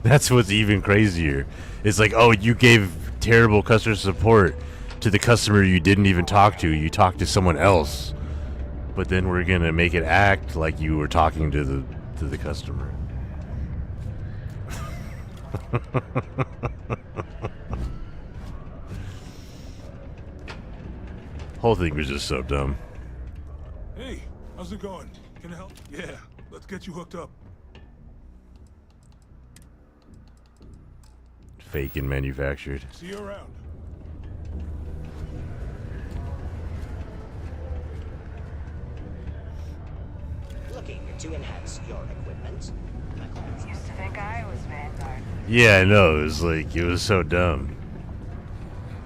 That's what's even crazier. It's like, oh, you gave terrible customer support to the customer you didn't even talk to. You talked to someone else, but then we're gonna make it act like you were talking to the customer. Whole thing was just so dumb. Hey, how's it going? Can I help? Yeah, let's get you hooked up. Fake and manufactured. See you around. Looking to enhance your equipment. Used to think I was Vanguard. Yeah, I know. It was so dumb.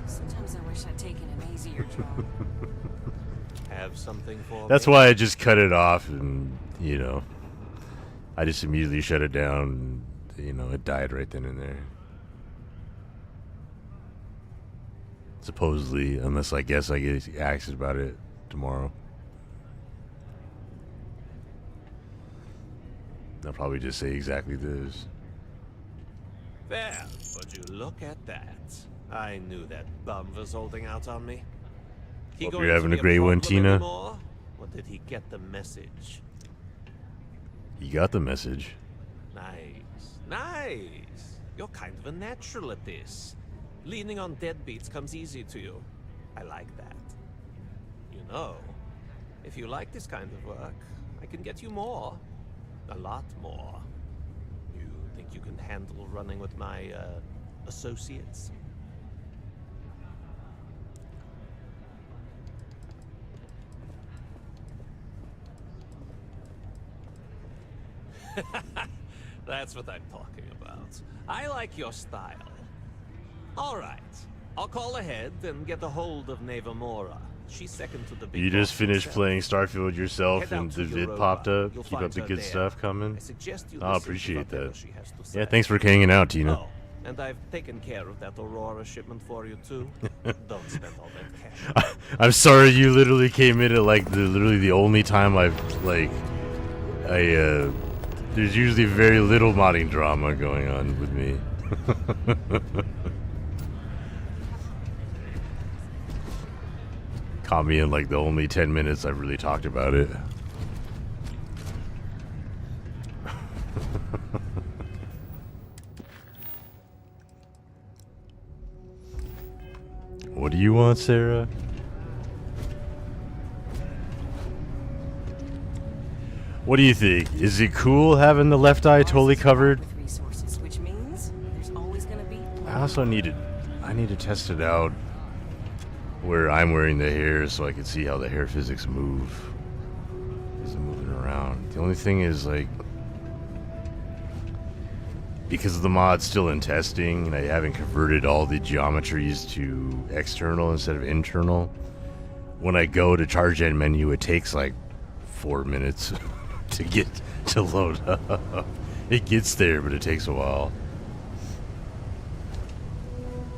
Sometimes I wish I'd taken an easier job. Have something for That's me? why I just cut it off, and you know, I just immediately shut it down. And, you know, it died right then and there. Supposedly, unless I guess I get asked about it tomorrow. I'll probably just say exactly this. Well, would you look at that? I knew that bum was holding out on me. He Hope going you're to having be a great one, problem Tina. anymore? Or did he get the message? You got the message. Nice. Nice. You're kind of a natural at this. Leaning on deadbeats comes easy to you. I like that. You know, if you like this kind of work, I can get you more. A lot more. You think you can handle running with my, associates? That's what I'm talking about. I like your style. All right. I'll call ahead and get a hold of Nevamora. She's second to the big You just boss finished himself. playing Starfield yourself Head out and to the vid Europa. popped up. You'll Keep up find the her good there. stuff coming. I suggest you I listen to appreciate whatever that. she has to Yeah, say. thanks for hanging out, Tina. Oh, and I've taken care of that Aurora shipment for you too. Don't spend all that cash. I'm sorry you literally came in at like literally the only time I've like there's usually very little modding drama going on with me. Caught me in like the only 10 minutes I've really talked about it. What do you want, Sarah? What do you think? Is it cool having the left eye totally covered? Resources, which means there's always going to be. I also need to test it out where I'm wearing the hair so I can see how the hair physics move. Is it moving around? The only thing is like because the mod's still in testing and I haven't converted all the geometries to external instead of internal. When I go to charge end menu, it takes like 4 minutes to get to load up. It gets there, but it takes a while.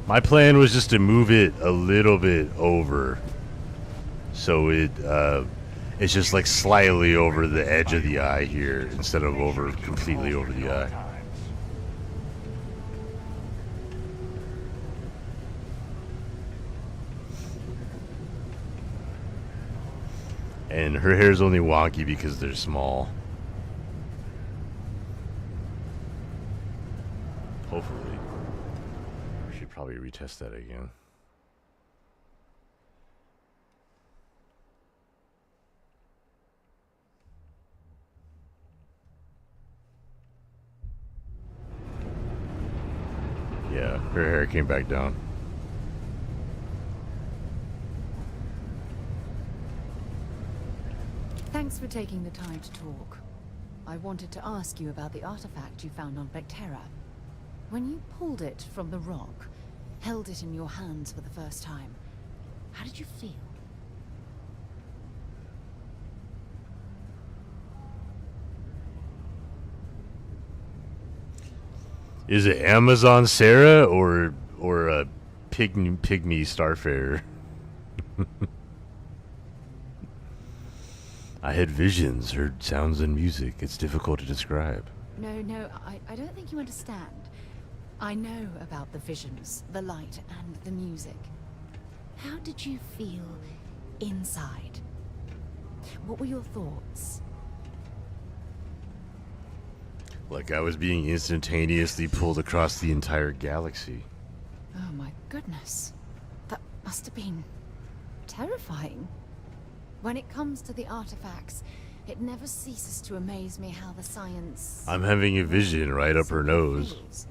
My plan was just to move it a little bit over, so it's just like slightly over the edge of the eye here instead of over completely over the eye. And her hair's only wonky because they're small. Hopefully. I should probably retest that again. Yeah, her hair came back down. Thanks for taking the time to talk. I wanted to ask you about the artifact you found on Vectera. When you pulled it from the rock, held it in your hands for the first time, how did you feel? Is it Amazon Sarah or a pygmy Starfarer? I had visions, heard sounds and music. It's difficult to describe. No, I don't think you understand. I know about the visions, the light, and the music. How did you feel inside? What were your thoughts? Like I was being instantaneously pulled across the entire galaxy. Oh my goodness. That must have been terrifying. When it comes to the artifacts, it never ceases to amaze me how the science... I'm having a vision right up her nose.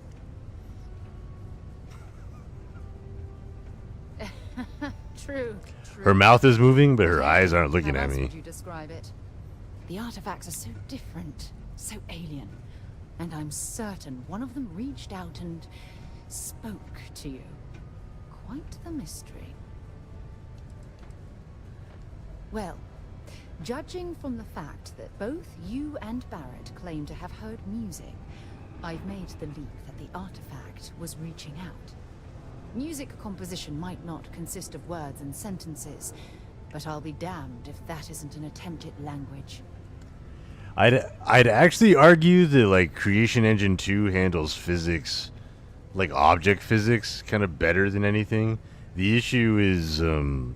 True. Her mouth is moving, but her eyes aren't looking How at else me. would you describe it? The artifacts are so different, so alien. And I'm certain one of them reached out and spoke to you. Quite the mystery. Well, judging from the fact that both you and Barrett claim to have heard music, I've made the leap that the artifact was reaching out. Music composition might not consist of words and sentences, but I'll be damned if that isn't an attempt at language. I'd actually argue that like Creation Engine 2 handles physics, like object physics, kind of better than anything. The issue is the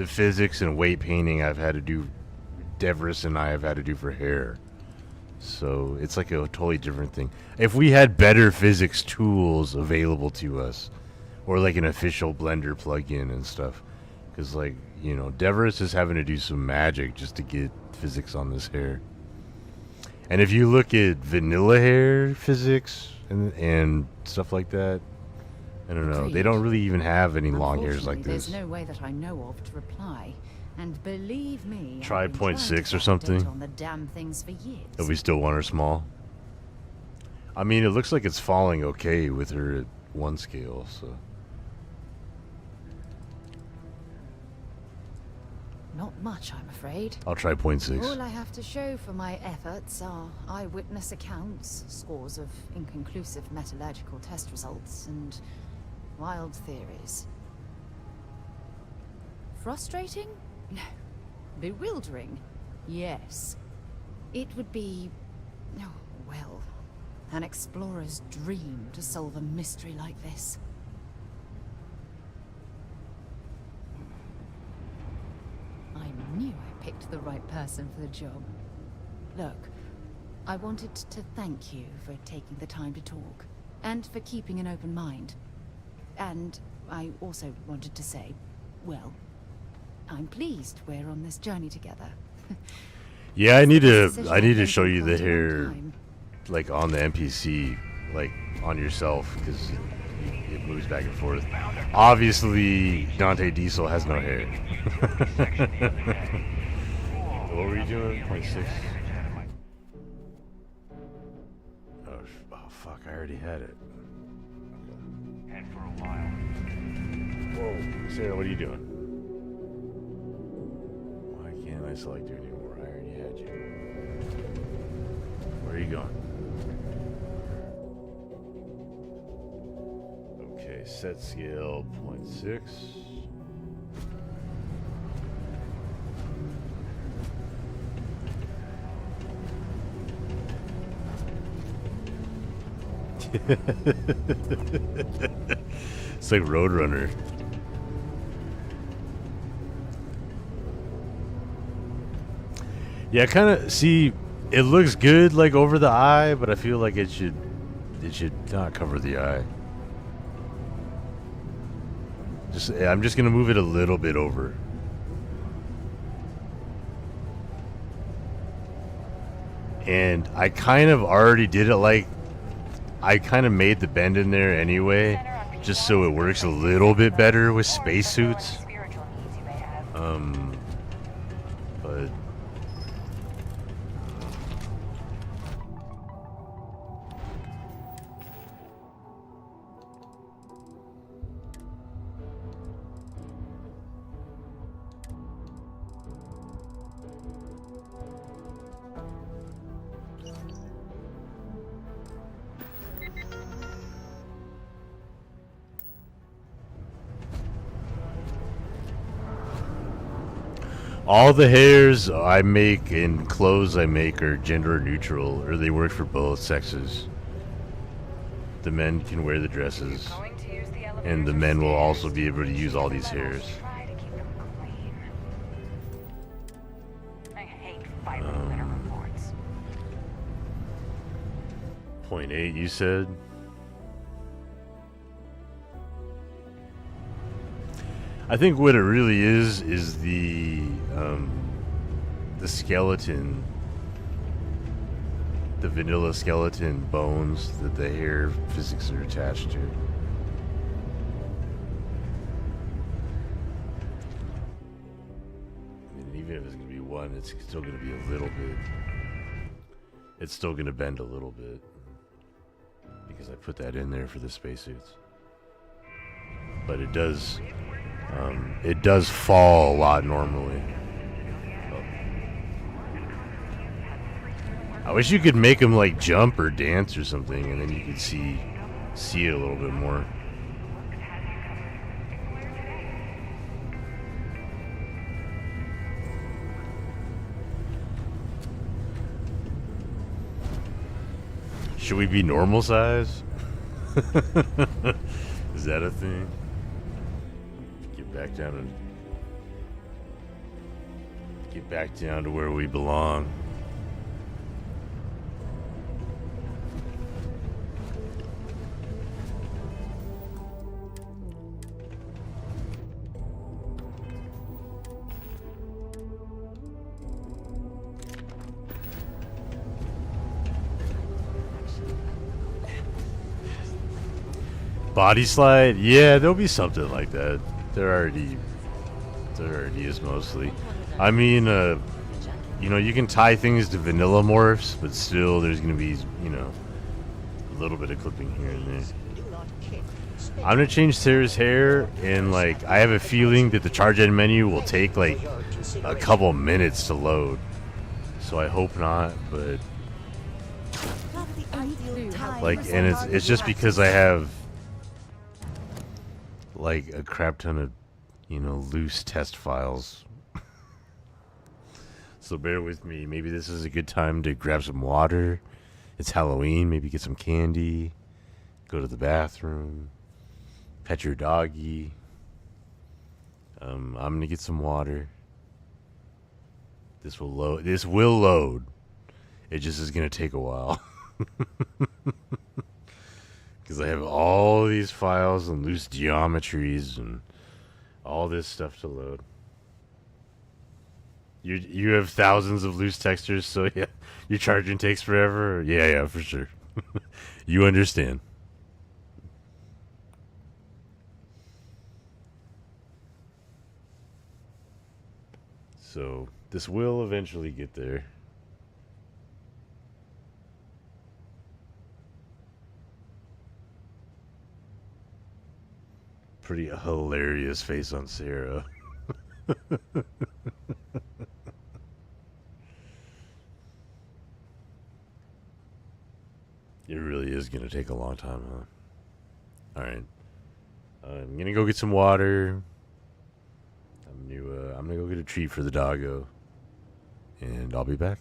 physics and weight painting I've had to do, Devris and I have had to do for hair. So it's like a totally different thing. If we had better physics tools available to us, or like an official Blender plugin and stuff, because like, you know, Devris is having to do some magic just to get physics on this hair. And if you look at vanilla hair physics and stuff like that, I don't know, they don't really even have any long hairs like this. There's no way that I know of to reply. And believe me, Try I've been trying 0.6 to or something. update on the damn things for years. If we still want her small. I mean, it looks like it's falling okay with her at 1 scale, so. Not much, I'm afraid. I'll try 0.6. All I have to show for my efforts are eyewitness accounts, scores of inconclusive metallurgical test results, and wild theories. Frustrating? No. Bewildering? Yes. It would be... oh, well, an explorer's dream to solve a mystery like this. I knew I picked the right person for the job. Look, I wanted to thank you for taking the time to talk, and for keeping an open mind. And I also wanted to say, well, I'm pleased we're on this journey together. Yeah, I need to show you the hair, like on the NPC, like on yourself, because it moves back and forth. Obviously, Dante Diesel has no hair. What were you doing? 0.6. Oh fuck! I already had it. And for a while. Whoa, Sarah, what are you doing? Why can't I select you anymore? I already had you. Where are you going? Okay, set scale 0.6. It's like Roadrunner. Yeah, kind of. See, it looks good like over the eye, but I feel like it should not cover the eye. I'm just gonna move it a little bit over. And I kind of already did it, like I kind of made the bend in there anyway, just so it works a little bit better with spacesuits. But all the hairs I make and clothes I make are gender neutral, or they work for both sexes. The men can wear the dresses, and the men will also be able to use all these hairs. I hate filing letter reports. 0.8, you said? I think what it really is the skeleton, the vanilla skeleton bones that the hair physics are attached to. And even if it's going to be one, it's still going to be a little bit. It's still going to bend a little bit because I put that in there for the spacesuits. But it does fall a lot normally. I wish you could make them like jump or dance or something, and then you could see it a little bit more. Should we be normal size? Is that a thing? Get back down to where we belong. Body slide? Yeah, there'll be something like that. There already is mostly. I mean, you know, you can tie things to vanilla morphs, but still there's going to be, you know, a little bit of clipping here and there. I'm gonna change Sarah's hair, and like I have a feeling that the charge end menu will take like a couple minutes to load. So I hope not, but like, and it's just because I have like a crap ton of, you know, loose test files. So bear with me. Maybe this is a good time to grab some water. It's Halloween. Maybe get some candy. Go to the bathroom. Pet your doggy. I'm gonna get some water. This will load. This will load. It just is gonna take a while. Because I have all these files and loose geometries and all this stuff to load. You have thousands of loose textures, so yeah, your charging takes forever. Yeah, for sure. You understand. So this will eventually get there. Pretty hilarious face on Sarah. It really is going to take a long time, huh? Alright. I'm going to go get some water. I'm going to go get a treat for the doggo. And I'll be back.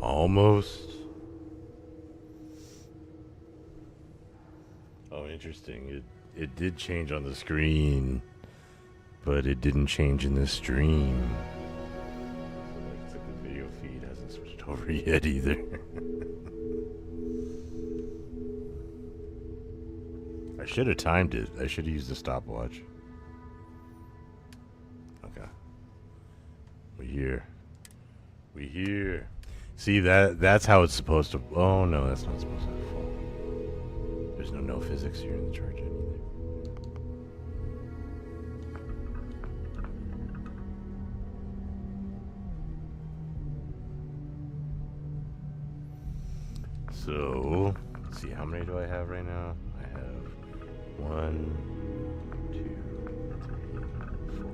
Almost. Oh, interesting. It did change on the screen, but it didn't change in the stream. So looks like the video feed hasn't switched over yet either. I should have timed it. I should have used a stopwatch. Okay. We here. We here. See, that's how it's supposed to... Oh, no, that's not supposed to fall. There's no physics here in the charge end either. So, let's see, how many do I have right now? I have 1, 2, 3, 4,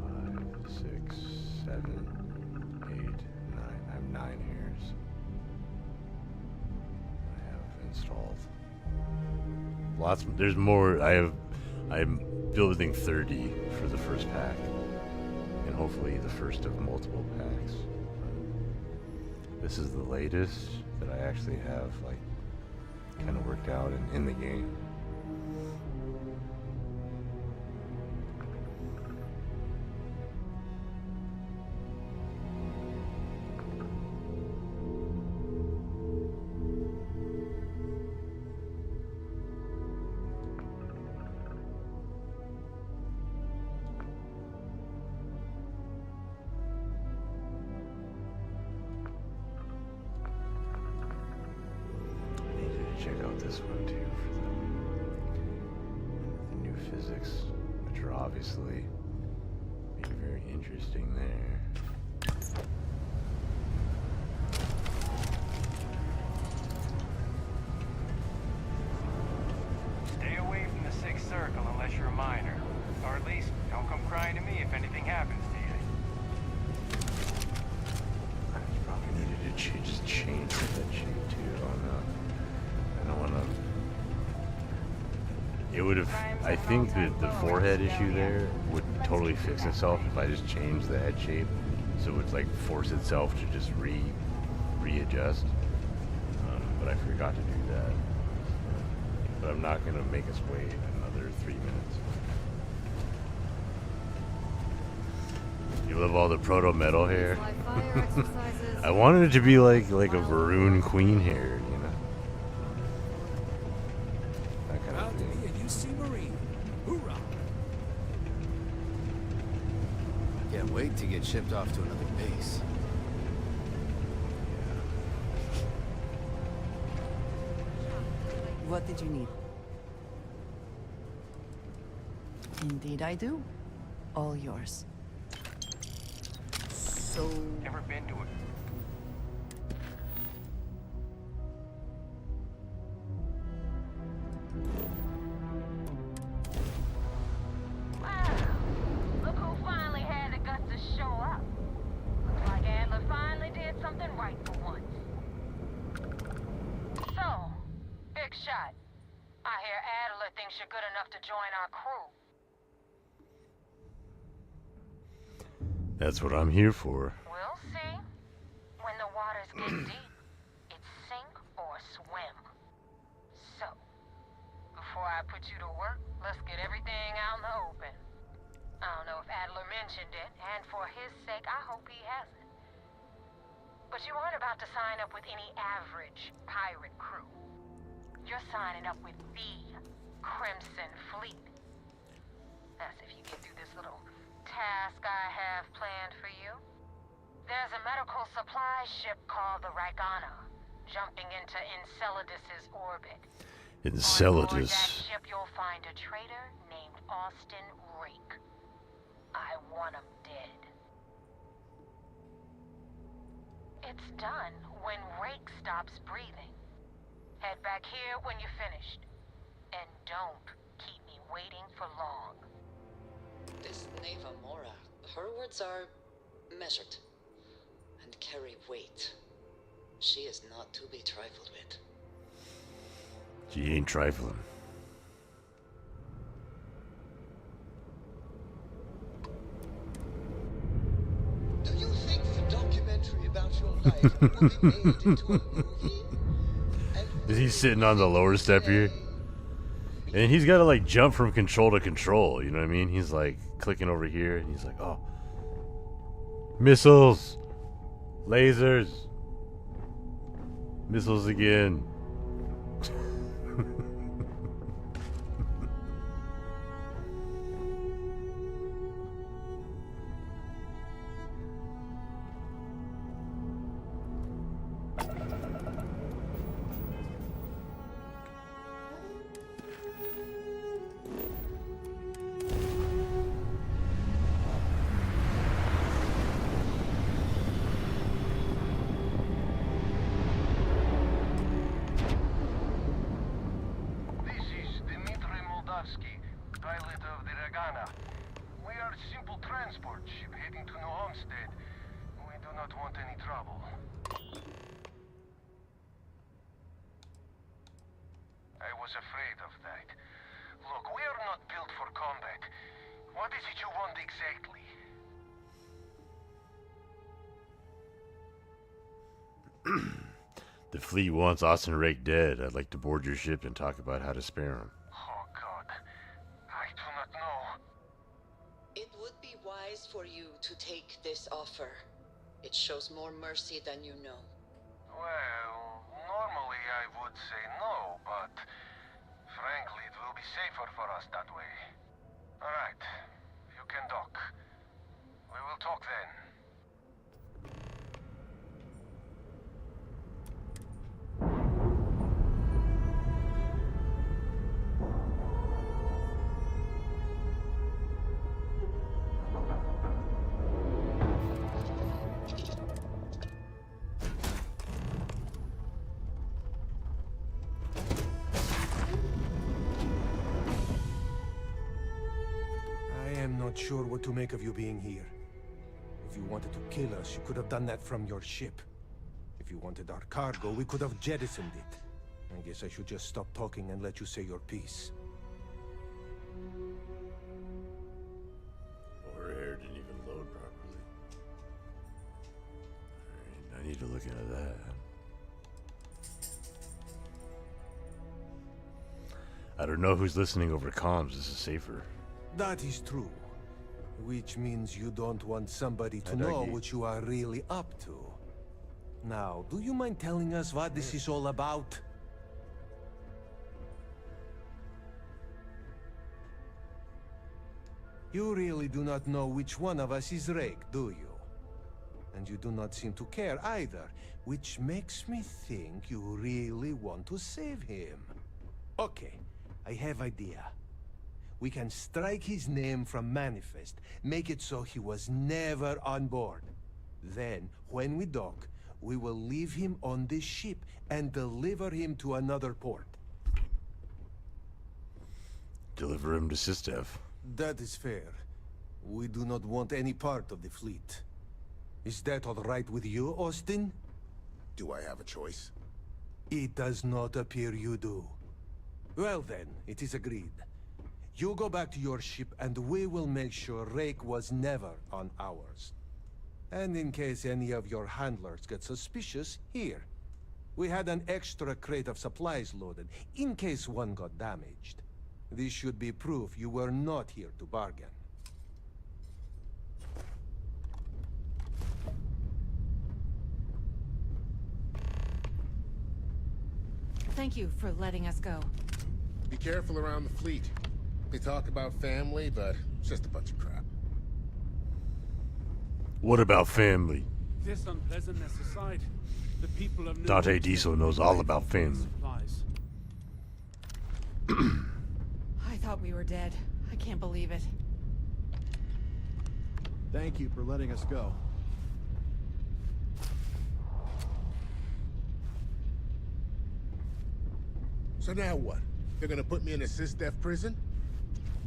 5, 6, 7, 8, 9. I have 9 hairs. I have installed. Lots. There's more. I'm building 30 for the first pack, and hopefully the first of multiple packs. This is the latest that I actually have, like, kind of worked out in the game. Check out this one too for the new physics, which are obviously being very interesting there. Stay away from the Sixth Circle unless you're a minor. Or at least, don't come crying to me if anything happens to you. I probably needed to just change that shape too. I don't know. I don't want to. It would have. I think that the forehead issue there would totally fix itself if I just changed the head shape, so it would like force itself to just readjust. But I forgot to do that. But I'm not gonna make us wait another 3 minutes. You love all the proto metal hair. I wanted it to be like a Varun Queen hair, you know. That kind of thing. Can't wait to get shipped off to another base. What did you need? Indeed I do. All yours. So... Never been to it. Look who finally had the guts to show up. Looks like Adler finally did something right for once. So, big shot. I hear Adler thinks you're good enough to join our crew. That's what I'm here for. We'll see. When the waters get deep, it's sink or swim. So, before I put you to work, let's get everything out in the open. I don't know if Adler mentioned it, and for his sake, I hope he hasn't. But you aren't about to sign up with any average pirate crew. You're signing up with the Crimson Fleet. That's if you get through this little task I have planned for you. There's a medical supply ship called the Ragana, jumping into Enceladus's orbit. Enceladus. On board that ship, you'll find a traitor named Austin Rake. I want him dead. It's done when Rake stops breathing. Head back here when you're finished. And don't keep me waiting for long. This Neva Mora, her words are measured and carry weight. She is not to be trifled with. She ain't trifling. Do you think the documentary about your life will be made into a movie? Is he sitting on the lower step here? And he's got to like jump from control to control, you know what I mean? He's like clicking over here and he's like, oh. Missiles! Lasers! Missiles again. We are a simple transport ship heading to New Homestead. We do not want any trouble. I was afraid of that. Look, we are not built for combat. What is it you want exactly? The fleet wants Austin Rake dead. I'd like to board your ship and talk about how to spare him. Oh God, I do not know. It would be wise for you to take this offer. It shows more mercy than you know. Well, normally I would say no, but frankly it will be safer for us that way. Alright, you can dock. We will talk then. I am not sure what to make of you being here. If you wanted to kill us, you could have done that from your ship. If you wanted our cargo, we could have jettisoned it. I guess I should just stop talking and let you say your piece. Her hair didn't even load properly. Alright, I need to look into that. I don't know who's listening over comms. This is safer. That is true. Which means you don't want somebody to know what you are really up to. Now, do you mind telling us what this is all about? You really do not know which one of us is Rake, do you? And you do not seem to care either, which makes me think you really want to save him. Okay, I have idea. We can strike his name from Manifest, make it so he was never on board. Then, when we dock, we will leave him on this ship and deliver him to another port. Deliver him to Sistev. That is fair. We do not want any part of the fleet. Is that all right with you, Austin? Do I have a choice? It does not appear you do. Well then, it is agreed. You go back to your ship and we will make sure Rake was never on ours. And in case any of your handlers get suspicious, here. We had an extra crate of supplies loaded, in case one got damaged. This should be proof you were not here to bargain. Thank you for letting us go. Be careful around the fleet. They talk about family, but it's just a bunch of crap. What about family? This unpleasantness aside, the people of New Dante Homestead Diesel knows all about need family. supplies. I thought we were dead. I can't believe it. Thank you for letting us go. So now what? They're gonna put me in a sys-def prison?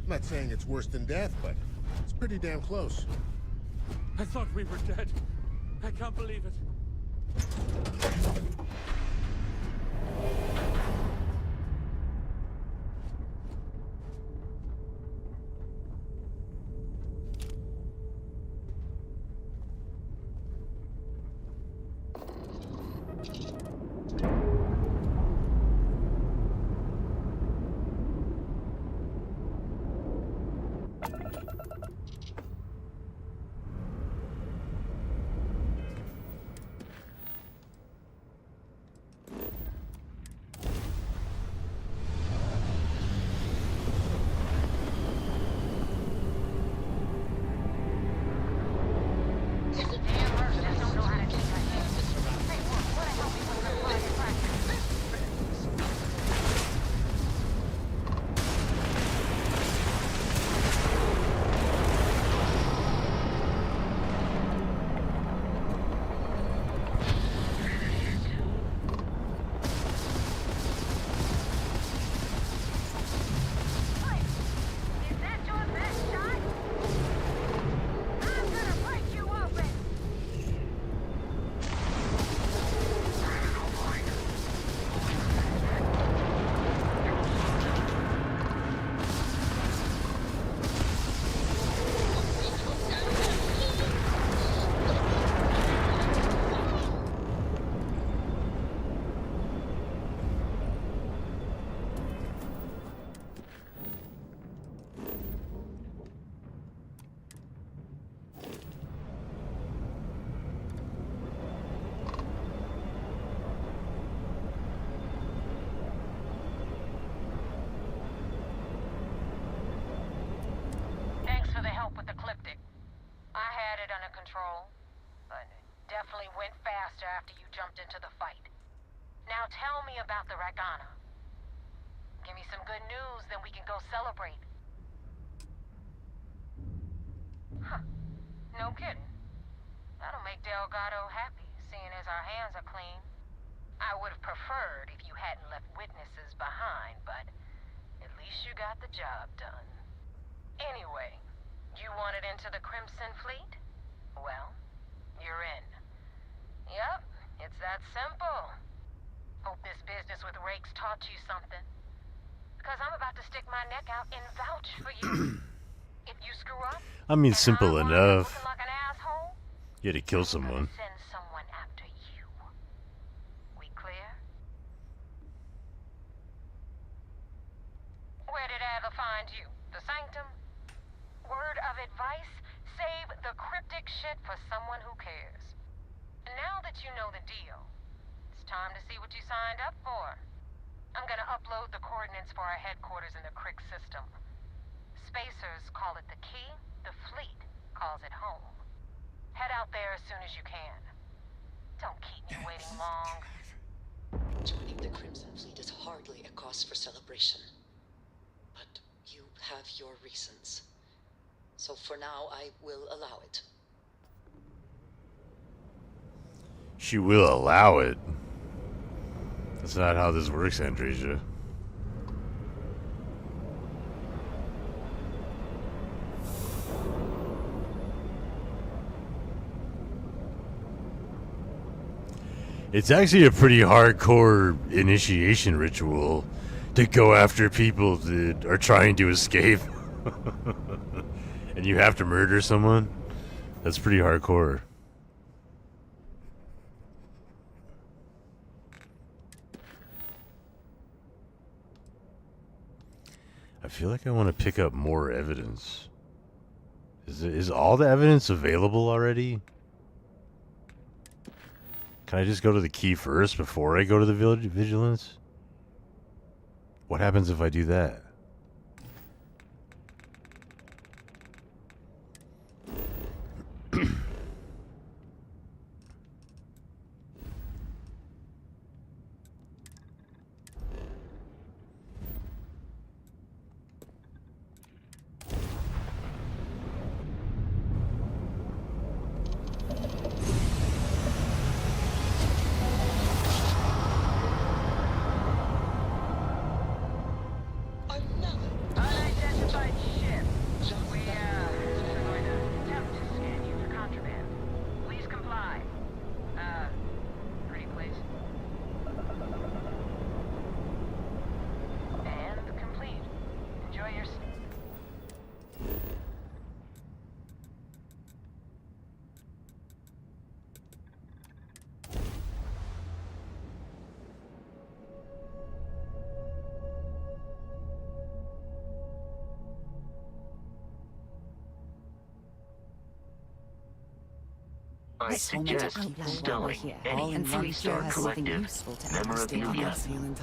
I'm not saying it's worse than death, but it's pretty damn close. I thought we were dead. I can't believe it. control, but it definitely went faster after you jumped into the fight. Now tell me about the Ragana. Give me some good news, then we can go celebrate. Huh. No kidding. That'll make Delgado happy, seeing as our hands are clean. I would have preferred if you hadn't left witnesses behind, but at least you got the job done. Anyway, you wanted into the Crimson Fleet? Well, you're in. Yep, it's that simple. Hope this business with Rakes taught you something. Because I'm about to stick my neck out and vouch for you. If you screw up, I mean, simple enough. looking like an asshole, You had to kill someone. send someone after you. We clear? Where did Adler find you? The Sanctum? Word of advice, save the cryptic shit for someone who cares. And now that you know the deal, it's time to see what you signed up for. I'm gonna upload the coordinates for our headquarters in the Crick system. Spacers call it the key, the fleet calls it home. Head out there as soon as you can. Don't keep me waiting long. Joining the Crimson Fleet is hardly a cause for celebration. But you have your reasons. So for now, I will allow it. She will allow it. That's not how this works, Andresia. It's actually a pretty hardcore initiation ritual to go after people that are trying to escape. And you have to murder someone. That's pretty hardcore. I feel like I want to pick up more evidence. Is all the evidence available already? Can I just go to the key first before I go to the vigilance? What happens if I do that? Unidentified ship. We, are going to attempt to scan you for contraband. Please comply. Pretty please. And complete. Enjoy your... I suggest installing any three-star collective memorabilia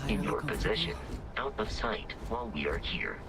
in your possession, out of sight while we are here.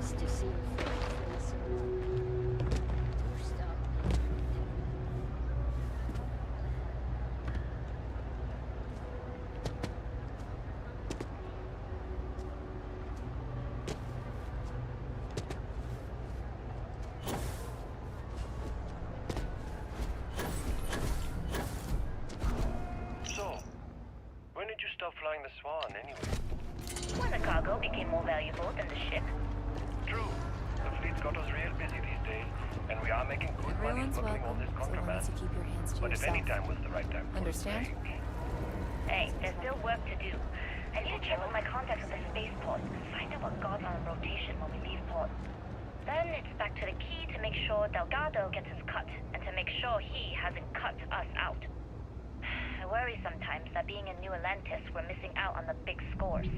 Nice to see your face. So, when did you stop flying the Swan anyway? When the cargo became more valuable than the ship. True. The fleet's got us real busy these days, and we are making good money Everyone's smuggling all welcome, this so long contraband. as you keep your hands to But if yourself. any time was the right time for Understand? a break. Hey, there's still work to do. I need to check with my contacts at the spaceport and find out what God's on rotation when we leave port. Then it's back to the key to make sure Delgado gets his cut, and to make sure he hasn't cut us out. I worry sometimes that being in New Atlantis, we're missing out on the big scores.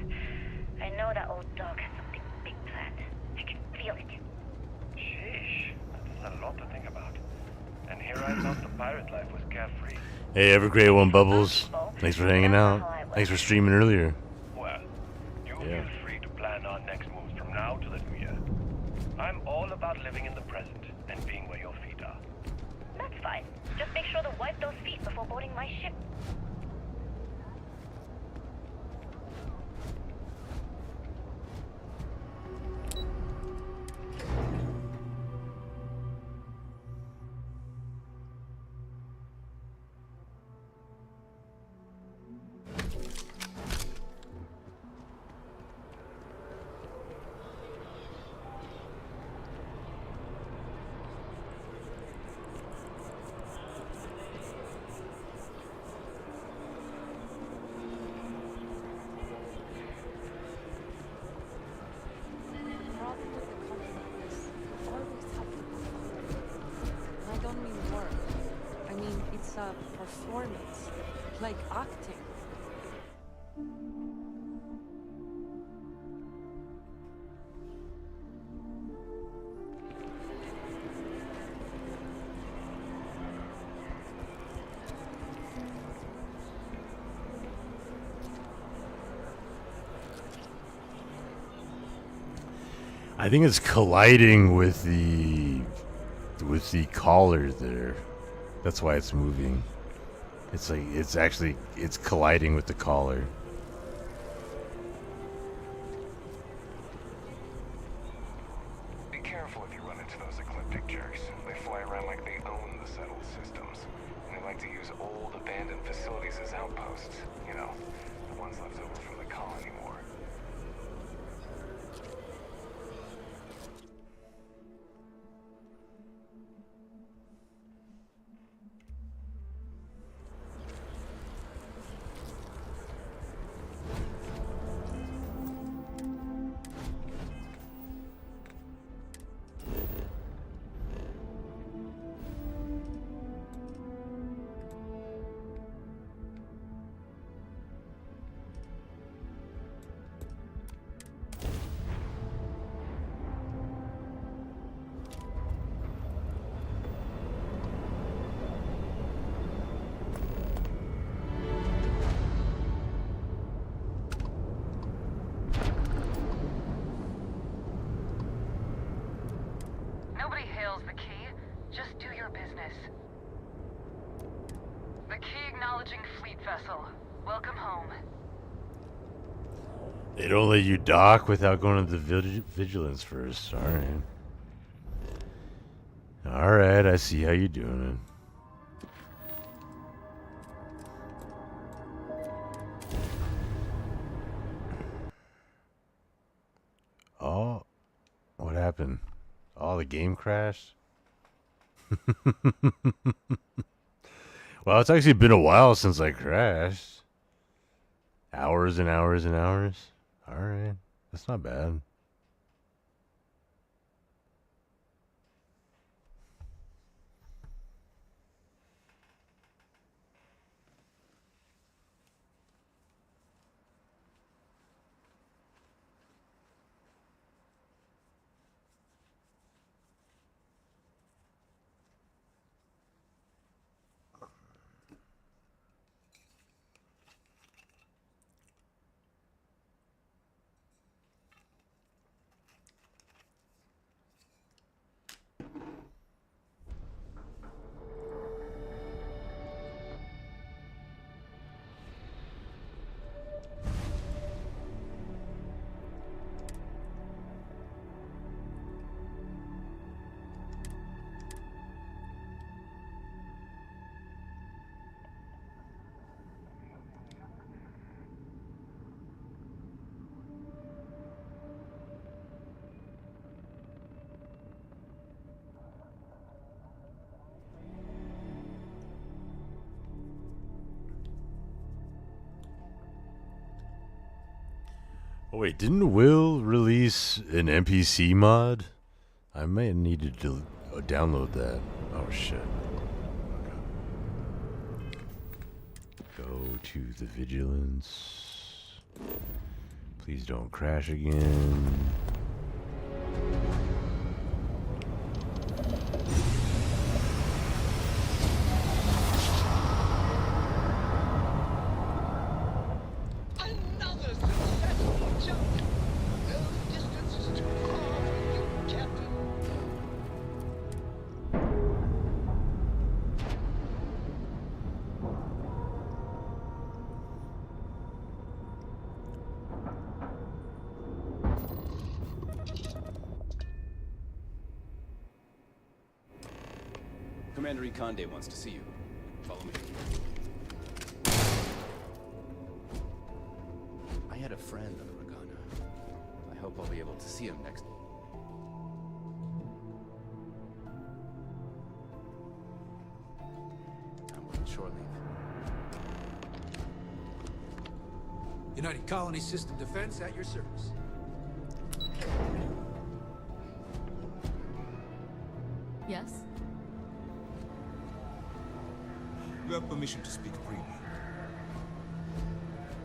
I know that old dog has something big planned. I can feel it. Sheesh, that's a lot to think about. And here I thought the pirate life was carefree. Hey, have a great one, Bubbles. Thanks for hanging out. Thanks for streaming earlier. Well, you feel free to plan our next moves from now to the new year. I'm all about living in the present and being where your feet are. That's fine. Just make sure to wipe those feet before boarding my ship. I don't mean work. I mean, it's a performance. Like acting. I think it's colliding with the collar there. That's why it's moving. It's like it's colliding with the collar. Be careful if you run into those ecliptic jerks. They fly around like they own the settled systems. And they like to use old abandoned facilities as outposts. You know, the ones left over from the colony war. Nobody hails the key. Just do your business. The key acknowledging fleet vessel. Welcome home. They don't let you dock without going to the vigilance first. All right. All right, I see how you're doing it. Oh, what happened? Oh, the game crashed? Well, it's actually been a while since I crashed. Hours and hours and hours. Alright. That's not bad. Oh wait, didn't Will release an NPC mod? I may have needed to download that. Oh shit. Go to the vigilance. Please don't crash again. Another successful jump. No distance is too far for you, Captain. Commander Ikonde wants to see you. Follow me. I had a friend on the Regana. I hope I'll be able to see him next. I'm on shore leave. United Colony System Defense at your service. Yes? You have permission to speak freely.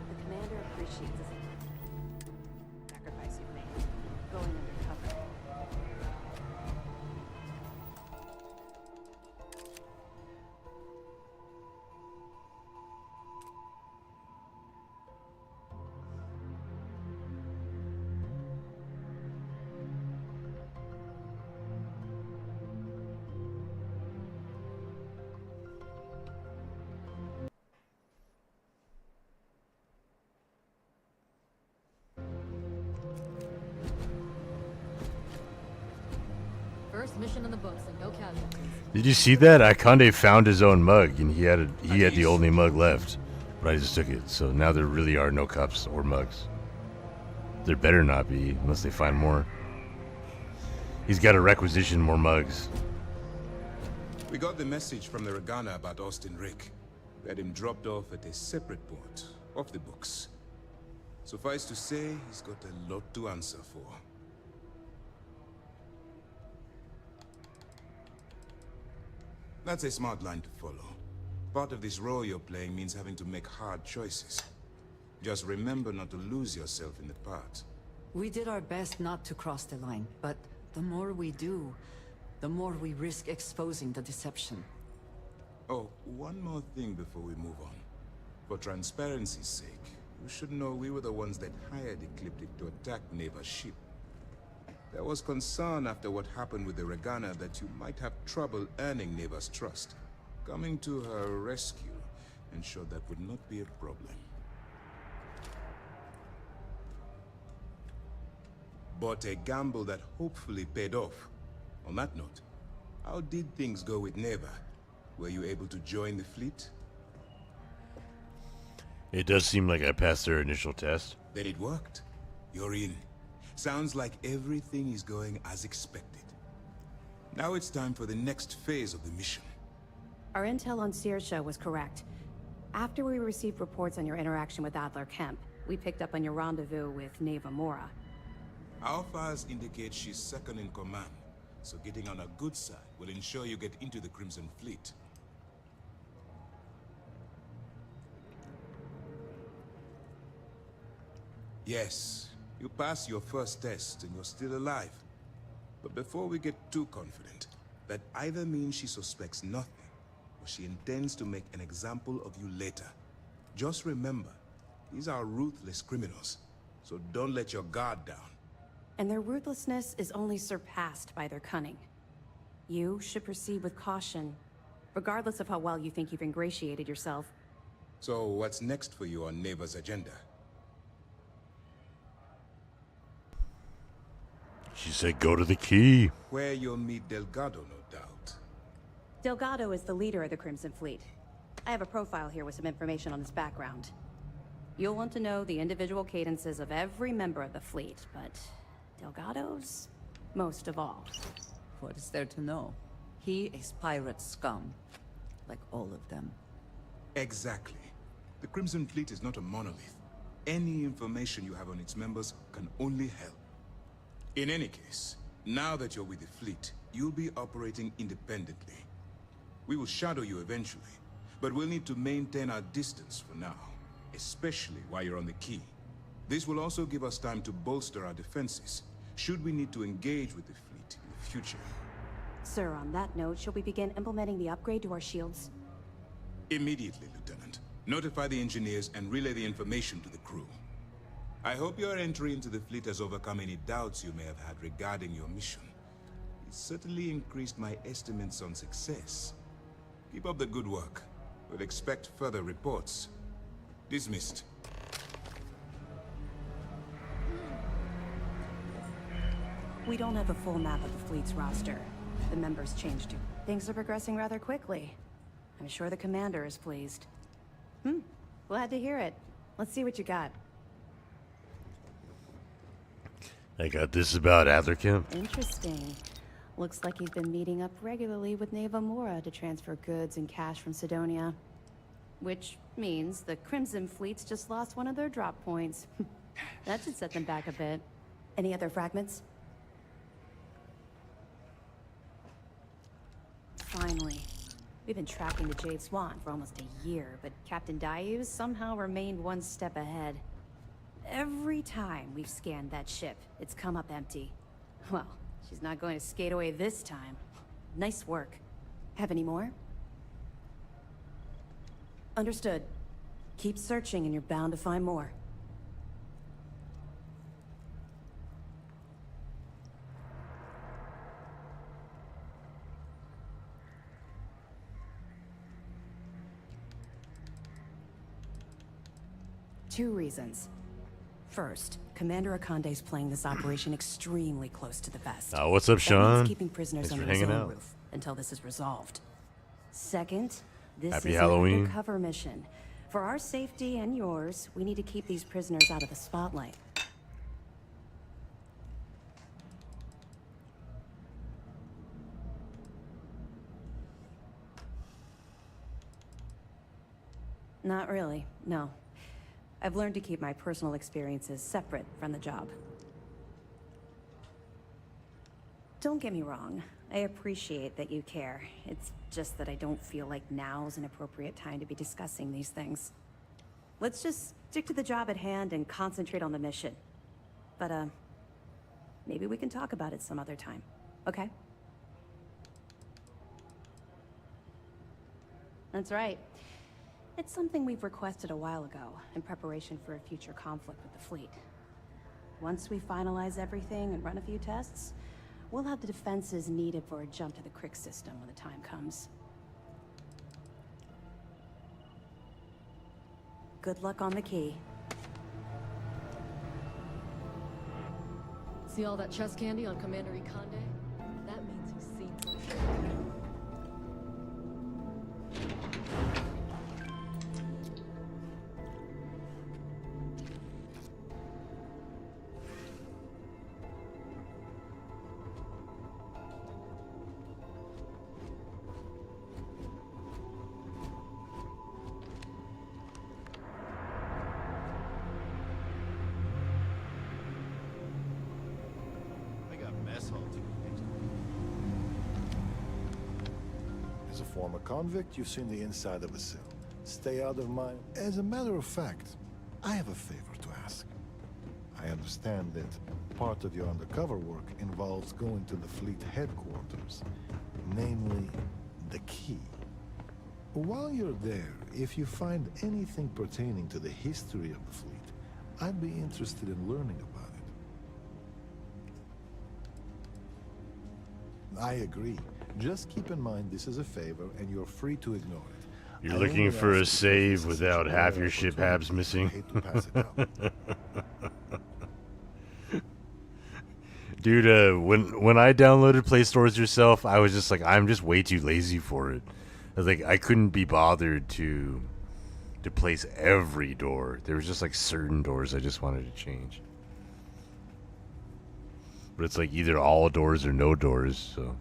The commander appreciates the sacrifice you've made. Going undercover. First mission in the books and no casualties. Did you see that? Ikonde found his own mug, and he had the only mug left, but I just took it. So now there really are no cups or mugs. There better not be, unless they find more. He's got to requisition more mugs. We got the message from the Regana about Austin Rick. We had him dropped off at a separate port, off the books. Suffice to say, he's got a lot to answer for. That's a smart line to follow. Part of this role you're playing means having to make hard choices. Just remember not to lose yourself in the part. We did our best not to cross the line, but the more we do, the more we risk exposing the deception. Oh, one more thing before we move on. For transparency's sake, you should know we were the ones that hired Ecliptic to attack Neva's ship. There was concern after what happened with the Regana that you might have trouble earning Neva's trust. Coming to her rescue ensured that would not be a problem. But a gamble that hopefully paid off. On that note, how did things go with Neva? Were you able to join the fleet? It does seem like I passed their initial test. Then it worked. You're in. Sounds like everything is going as expected. Now it's time for the next phase of the mission. Our intel on Saoirse was correct. After we received reports on your interaction with Adler Kemp, we picked up on your rendezvous with Neva Mora. Our files indicate she's second in command, so getting on her good side will ensure you get into the Crimson Fleet. Yes, you passed your first test and you're still alive. But before we get too confident, that either means she suspects nothing, or she intends to make an example of you later. Just remember, these are ruthless criminals, so don't let your guard down. And their ruthlessness is only surpassed by their cunning. You should proceed with caution, regardless of how well you think you've ingratiated yourself. So what's next for you on Neva's agenda? She said go to the key. Where you'll meet Delgado, no doubt. Delgado is the leader of the Crimson Fleet. I have a profile here with some information on his background. You'll want to know the individual cadences of every member of the fleet, but Delgado's most of all. What is there to know? He is pirate scum, like all of them. Exactly. The Crimson Fleet is not a monolith. any information you have on its members can only help. In any case, now that you're with the fleet, you'll be operating independently. We will shadow you eventually, but we'll need to maintain our distance for now, especially while you're on the key. This will also give us time to bolster our defenses, should we need to engage with the fleet in the future. Sir, on that note, shall we begin implementing the upgrade to our shields? Immediately, Lieutenant. Notify the engineers and relay the information to the crew. I hope your entry into the fleet has overcome any doubts you may have had regarding your mission. It certainly increased my estimates on success. Keep up the good work. We'll expect further reports. Dismissed. We don't have a full map of the fleet's roster. The members changed too. Things are progressing rather quickly. I'm sure the commander is pleased. Glad to hear it. Let's see what you got. I got this about Adlercamp. Interesting. Looks like you've been meeting up regularly with Neva Mora to transfer goods and cash from Sidonia. Which means the Crimson Fleet's just lost one of their drop points. That should set them back a bit. Any other fragments? Finally. We've been tracking the Jade Swan for almost a year, but Captain Dayu's somehow remained one step ahead. Every time we've scanned that ship, it's come up empty. Well, she's not going to skate away this time. Nice work. Have any more? Understood. Keep searching and you're bound to find more. Two reasons. First, Commander Akande's playing this operation extremely close to the vest. What's up, That Sean? means keeping prisoners Thanks for under his hanging own out. roof until this is resolved. Second, this Happy is Halloween. an undercover mission. For our safety and yours, we need to keep these prisoners out of the spotlight. Not really, no. I've learned to keep my personal experiences separate from the job. Don't get me wrong. I appreciate that you care. It's just that I don't feel like now's an appropriate time to be discussing these things. Let's just stick to the job at hand and concentrate on the mission. But, maybe we can talk about it some other time, okay? That's right. It's something we've requested a while ago, in preparation for a future conflict with the fleet. Once we finalize everything and run a few tests, we'll have the defenses needed for a jump to the Crick system when the time comes. Good luck on the key. See all that chest candy on Commander Ikande? That means he's seen some shit. As a former convict, you've seen the inside of a cell. Stay out of mine. As a matter of fact, I have a favor to ask. I understand that part of your undercover work involves going to the fleet headquarters, namely the key. While you're there, if you find anything pertaining to the history of the fleet, I'd be interested in learning about it. I agree. Just keep in mind this is a favor, and you're free to ignore it. You're I looking only for a ask because save this is without such a half rare your ship opportunity. habs missing. I hate to pass it up. Dude, when I downloaded Play Stores Yourself, I was just like, I'm just way too lazy for it. I was like, I couldn't be bothered to place every door. There was just like certain doors I just wanted to change. But it's like either all doors or no doors, so.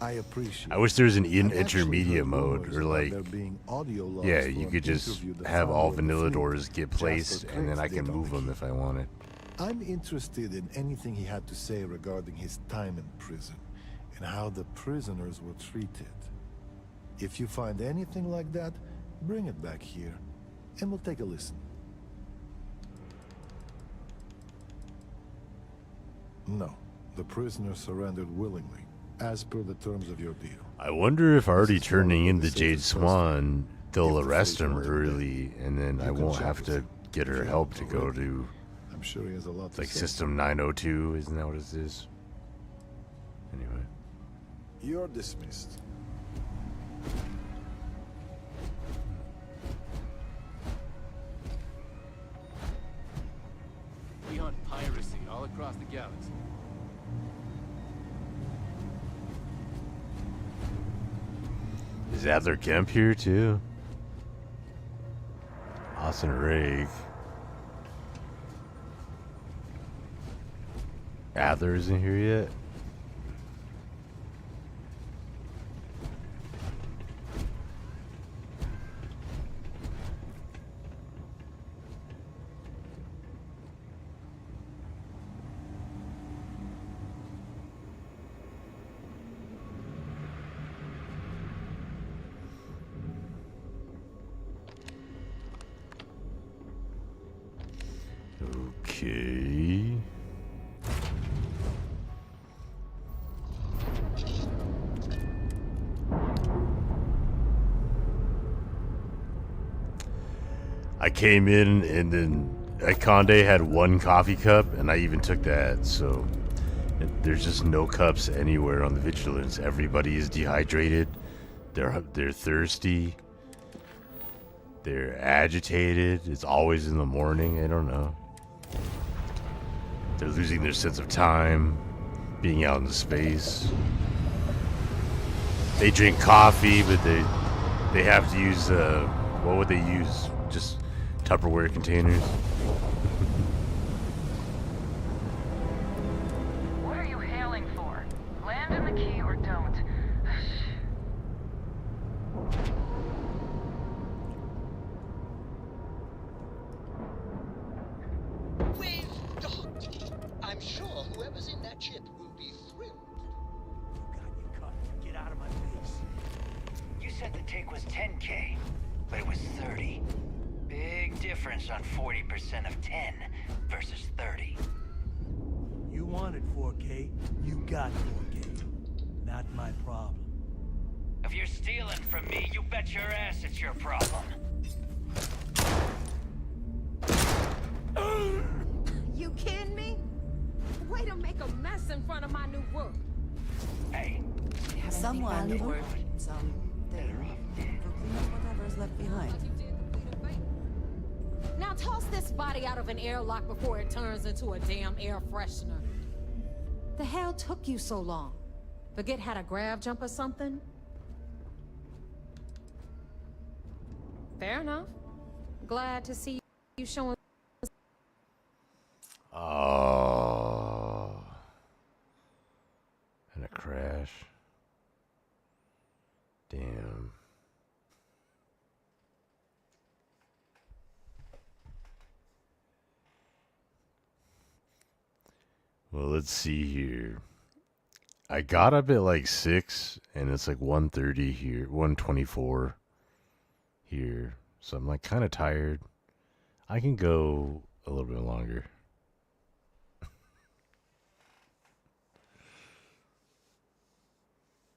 I appreciate. I wish there was an I've actually intermediate heard mode, rumors or about like, there being audio logs yeah, for you an could just interview the have all founder of the vanilla fleet, doors get placed, Jasper and then I Craig's can did on move the them key. if I wanted. I'm interested in anything he had to say regarding his time in prison and how the prisoners were treated. If you find anything like that, bring it back here, and we'll take a listen. No, the prisoners surrendered willingly, as per the terms of your deal. I wonder if already This is turning probably into the Jade safest place. Swan, they'll If the arrest fleet him wants him early, and then You I can won't check have with to him, get if her you help to haven't go already. to I'm sure he has a lot to like say. System 902. Isn't that what it is? Anyway. You're dismissed. We hunt piracy all across the galaxy. Is Adler Kemp here too? Austin Rake. Adler isn't here yet? Okay. I came in and then Conde had one coffee cup and I even took that, so there's just no cups anywhere on the Vigilance. Everybody is dehydrated. They're thirsty. They're agitated. It's always in the morning. I don't know. They're losing their sense of time, being out in space. They drink coffee, but they have to use what would they use? Just Tupperware containers. What are you hailing for? Land in the key or don't. We've docked. I'm sure whoever's in that ship will be thrilled. Get out of my face. You said the take was 10K, but it was 30. Big difference on 40% of 10 versus 30. You wanted 4K, you got 4K. Not my problem. If you're stealing from me, you bet your ass it's your problem. You kidding me? Way to make a mess in front of my new work. Hey. Someone or something will clean up whatever's left behind. Now toss this body out of an airlock before it turns into a damn air freshener. The hell took you so long? Forget how to grav jump or something? Fair enough. Glad to see you showing. Oh. And a crash. Damn. Well, let's see here. I got up at like 6 and it's like 1:30 here, 1:24 here. So I'm like kind of tired. I can go a little bit longer.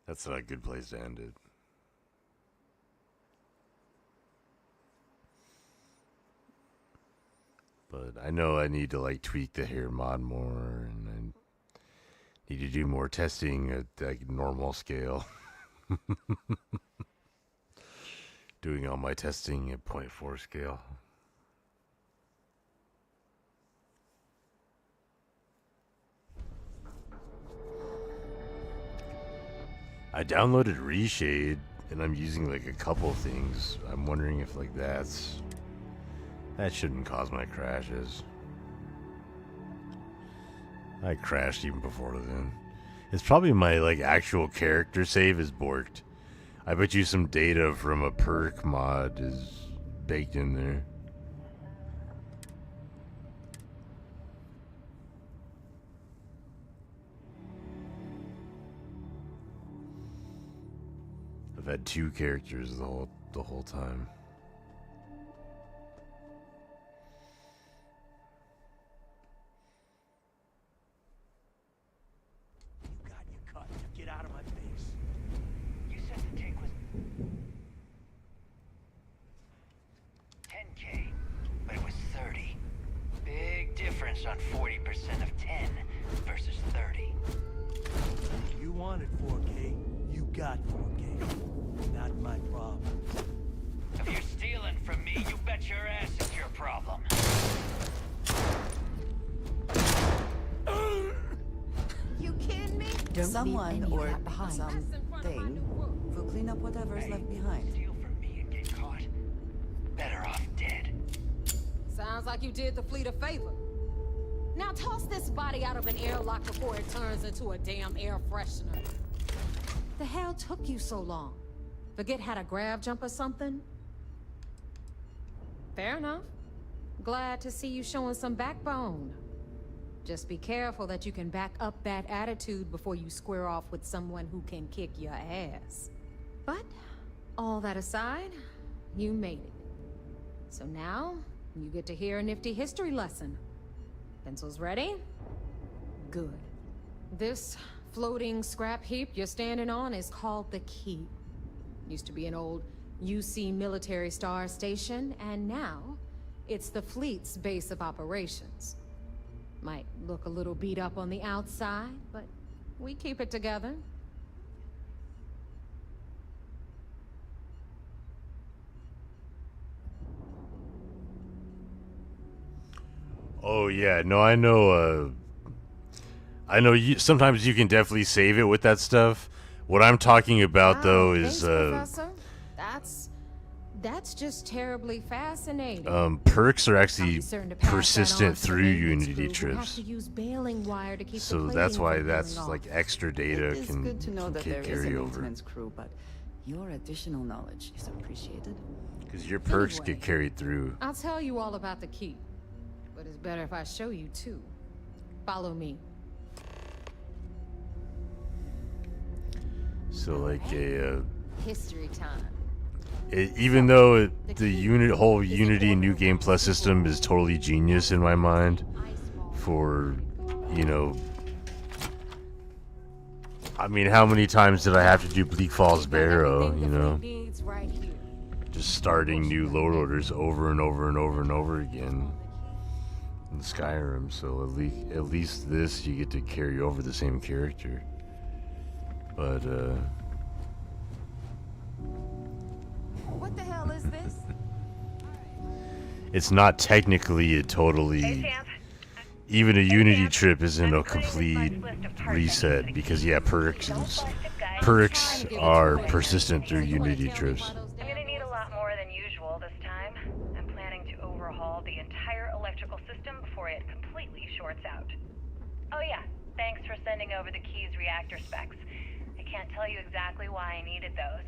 That's not a good place to end it. But I know I need to like tweak the hair mod more, and I need to do more testing at like normal scale. Doing all my testing at 0.4 scale. I downloaded Reshade and I'm using like a couple things. I'm wondering if like that shouldn't cause my crashes. I crashed even before then. It's probably my like actual character save is borked. I bet you some data from a perk mod is baked in there. I've had two characters the whole time. You got your cut. Now get out of my face. You said the take was 10K, but it was 30. Big difference on 40% of 10 versus 30. You wanted 4K, you got 4K. Not my problem. If you're stealing from me, you bet your ass it's your problem. You kidding me? Don't Someone leave any or of that behind. something will clean up whatever's left behind. Steal from me and get caught. Better off dead. Sounds like you did the fleet a favor. Now toss this body out of an airlock before it turns into a damn air freshener. The hell took you so long? Forget how to grav jump or something? Fair enough. Glad to see you showing some backbone. Just be careful that you can back up that attitude before you square off with someone who can kick your ass. But, all that aside, you made it. So now, you get to hear a nifty history lesson. Pencils ready? Good. This floating scrap heap you're standing on is called the Keep. Used to be an old UC military star station, and now it's the fleet's base of operations. Might look a little beat up on the outside, but we keep it together. Oh yeah, no, I know. Sometimes you can definitely save it with that stuff. What I'm talking about though is Professor. That's just terribly fascinating. perks are actually certain to pass that on persistent to the through maintenance Unity crew who have trips. to use baling wire to keep So the that's plating why from that's peeling like off. extra data It is can good to know that there is a carry over. maintenance crew, but your additional knowledge is appreciated. Because your perks Anyway. get carried through. I'll tell you all about the Keep, but it's better if I show you too. Follow me. So like History time. even though the whole Unity New Game Plus system is totally genius in my mind for, I mean, how many times did I have to do Bleak Falls Barrow, Just starting new load orders over and over and over and over again in Skyrim, so at least this you get to carry over the same character. But What the hell is this? it's not technically a totally even a Unity trip isn't a complete reset because perks are persistent through Unity trips. I'm gonna need a lot more than usual this time. I'm planning to overhaul the entire electrical system before it completely shorts out. Oh yeah, thanks for sending over the Key's reactor specs. I can't tell you exactly why I needed those.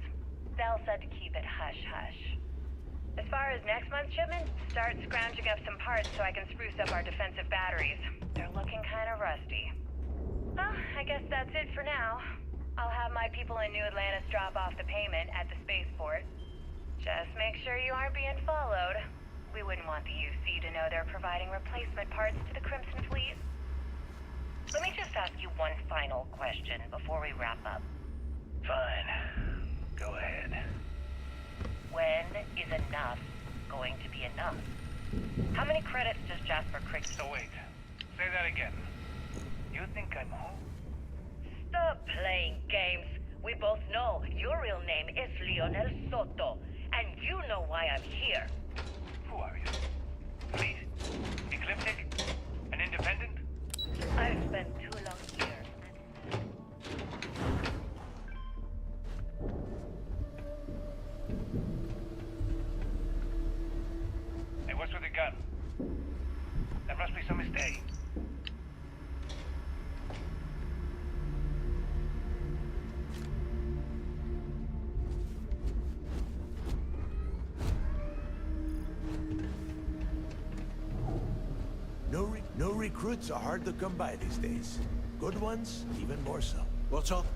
Dell said to keep it hush-hush. As far as next month's shipment, start scrounging up some parts so I can spruce up our defensive batteries. They're looking kind of rusty. Well, I guess that's it for now. I'll have my people in New Atlantis drop off the payment at the spaceport. Just make sure you aren't being followed. We wouldn't want the UC to know they're providing replacement parts to the Crimson Fleet. Let me just ask you one final question before we wrap up. Fine. Go ahead. When is enough going to be enough? How many credits does Jasper Crick... So wait. Say that again. You think I'm home? Stop playing games. We both know your real name is Leonel Soto, and you know why I'm here. Who are you? Fleet? Ecliptic? An independent? I've spent 2 long years. Hey, what's with the gun? There must be some mistake. No recruits are hard to come by these days. Good ones, even more so. What's up?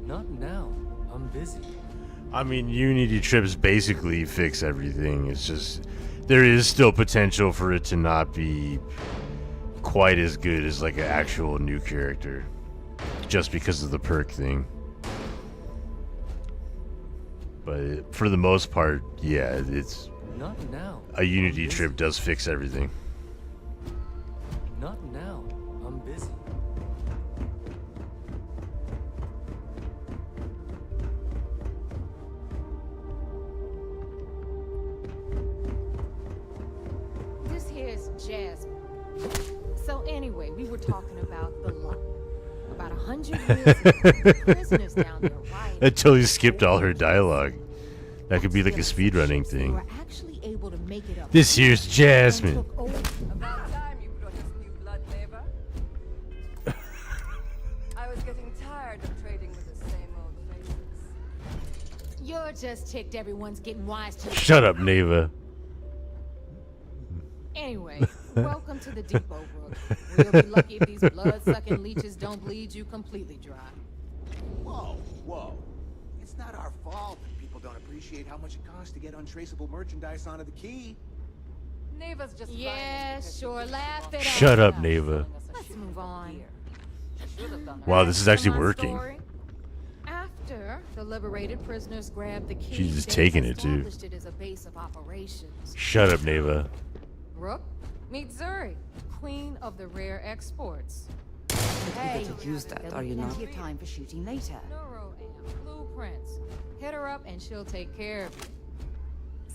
Not now. I'm busy. I mean, Unity trips basically fix everything. It's just there is still potential for it to not be quite as good as like an actual new character, just because of the perk thing. But for the most part, yeah, it's Not now. a Unity trip does fix everything. Not now. I'm busy. This here's Jasmine. So anyway, we were talking about the lot. About 100 years ago, prisoners down there rioted. Until he skipped all her dialogue. That could be like a speedrunning thing. Were actually able to make it up. This here's Jasmine. About time you brought us new blood, neighbor. I was getting tired of trading with the same old faces. You're just ticked everyone's getting wise to you. Shut up, Neva. Anyway, welcome to the Depot, Brooke. We'll be lucky if these blood-sucking leeches don't bleed you completely dry. Whoa, whoa. It's not our fault that people don't appreciate how much it costs to get untraceable merchandise onto the key. Neva's just Yeah, sure, laugh it up. Shut up, Neva. Let's move on. Wow, this is actually working. After the liberated prisoners grabbed the key, She's just they taking it, too. established it as a base of operations. Shut up, Neva. Brooke, meet Zuri, queen of the rare exports. Hey, to use that, are you not? Plenty of time for shooting later. Neuroamp, blueprints. Hit her up and she'll take care of you.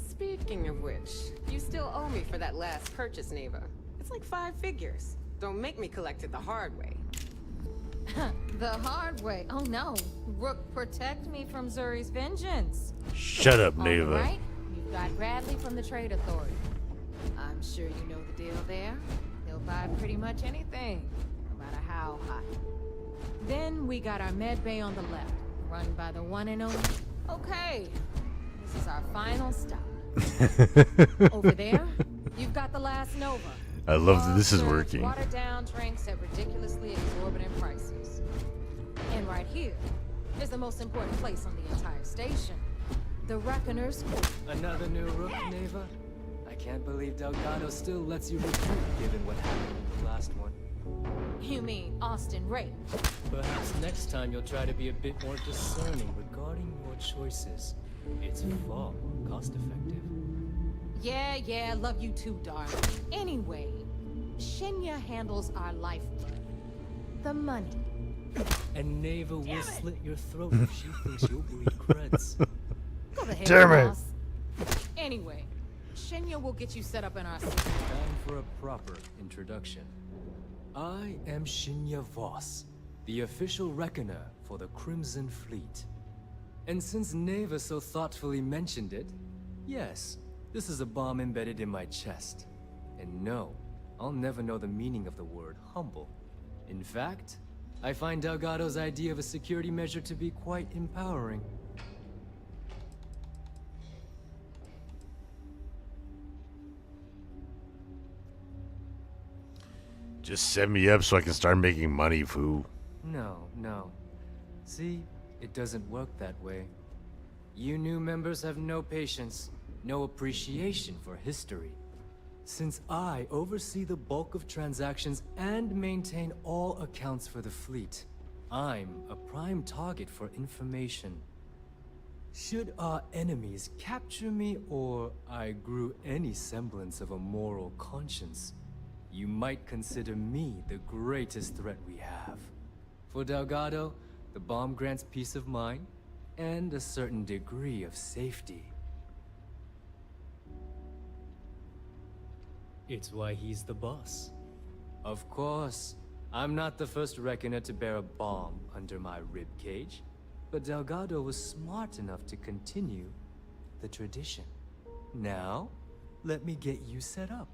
Speaking of which, you still owe me for that last purchase, Neva. It's like 5 figures. Don't make me collect it the hard way. The hard way. Oh no. Rook, protect me from Zuri's vengeance. Shut up, Neva. All right. You've got Bradley from the Trade Authority. I'm sure you know the deal there. He'll buy pretty much anything, no matter how high. Then we got our med bay on the left, run by the one and only. Okay. This is our final stop. Over there, you've got the last Nova. I love that this is working. Watered down drinks at ridiculously exorbitant prices. And right here is the most important place on the entire station. The Reckoner's Court. Another new rook, Neva? I can't believe Delgado still lets you recruit, given what happened with the last one. You mean Austin Ray? Perhaps next time you'll try to be a bit more discerning regarding your choices. It's far more cost-effective. Yeah, love you too, darling. Anyway, Shinya handles our lifeblood. The money. And Neva will slit your throat if she thinks you'll breed creds. Go ahead, Damn it. boss. Anyway, Shinya will get you set up in our city. Time for a proper introduction. I am Shinya Voss, the official reckoner for the Crimson Fleet. And since Neva so thoughtfully mentioned it, yes, this is a bomb embedded in my chest. And no, I'll never know the meaning of the word humble. In fact, I find Delgado's idea of a security measure to be quite empowering. Just set me up so I can start making money, fool. No. See, it doesn't work that way. You new members have no patience, no appreciation for history. Since I oversee the bulk of transactions and maintain all accounts for the fleet, I'm a prime target for information. Should our enemies capture me or I grew any semblance of a moral conscience, you might consider me the greatest threat we have. For Delgado, the bomb grants peace of mind and a certain degree of safety. It's why he's the boss. Of course, I'm not the first reckoner to bear a bomb under my ribcage, but Delgado was smart enough to continue the tradition. Now, let me get you set up.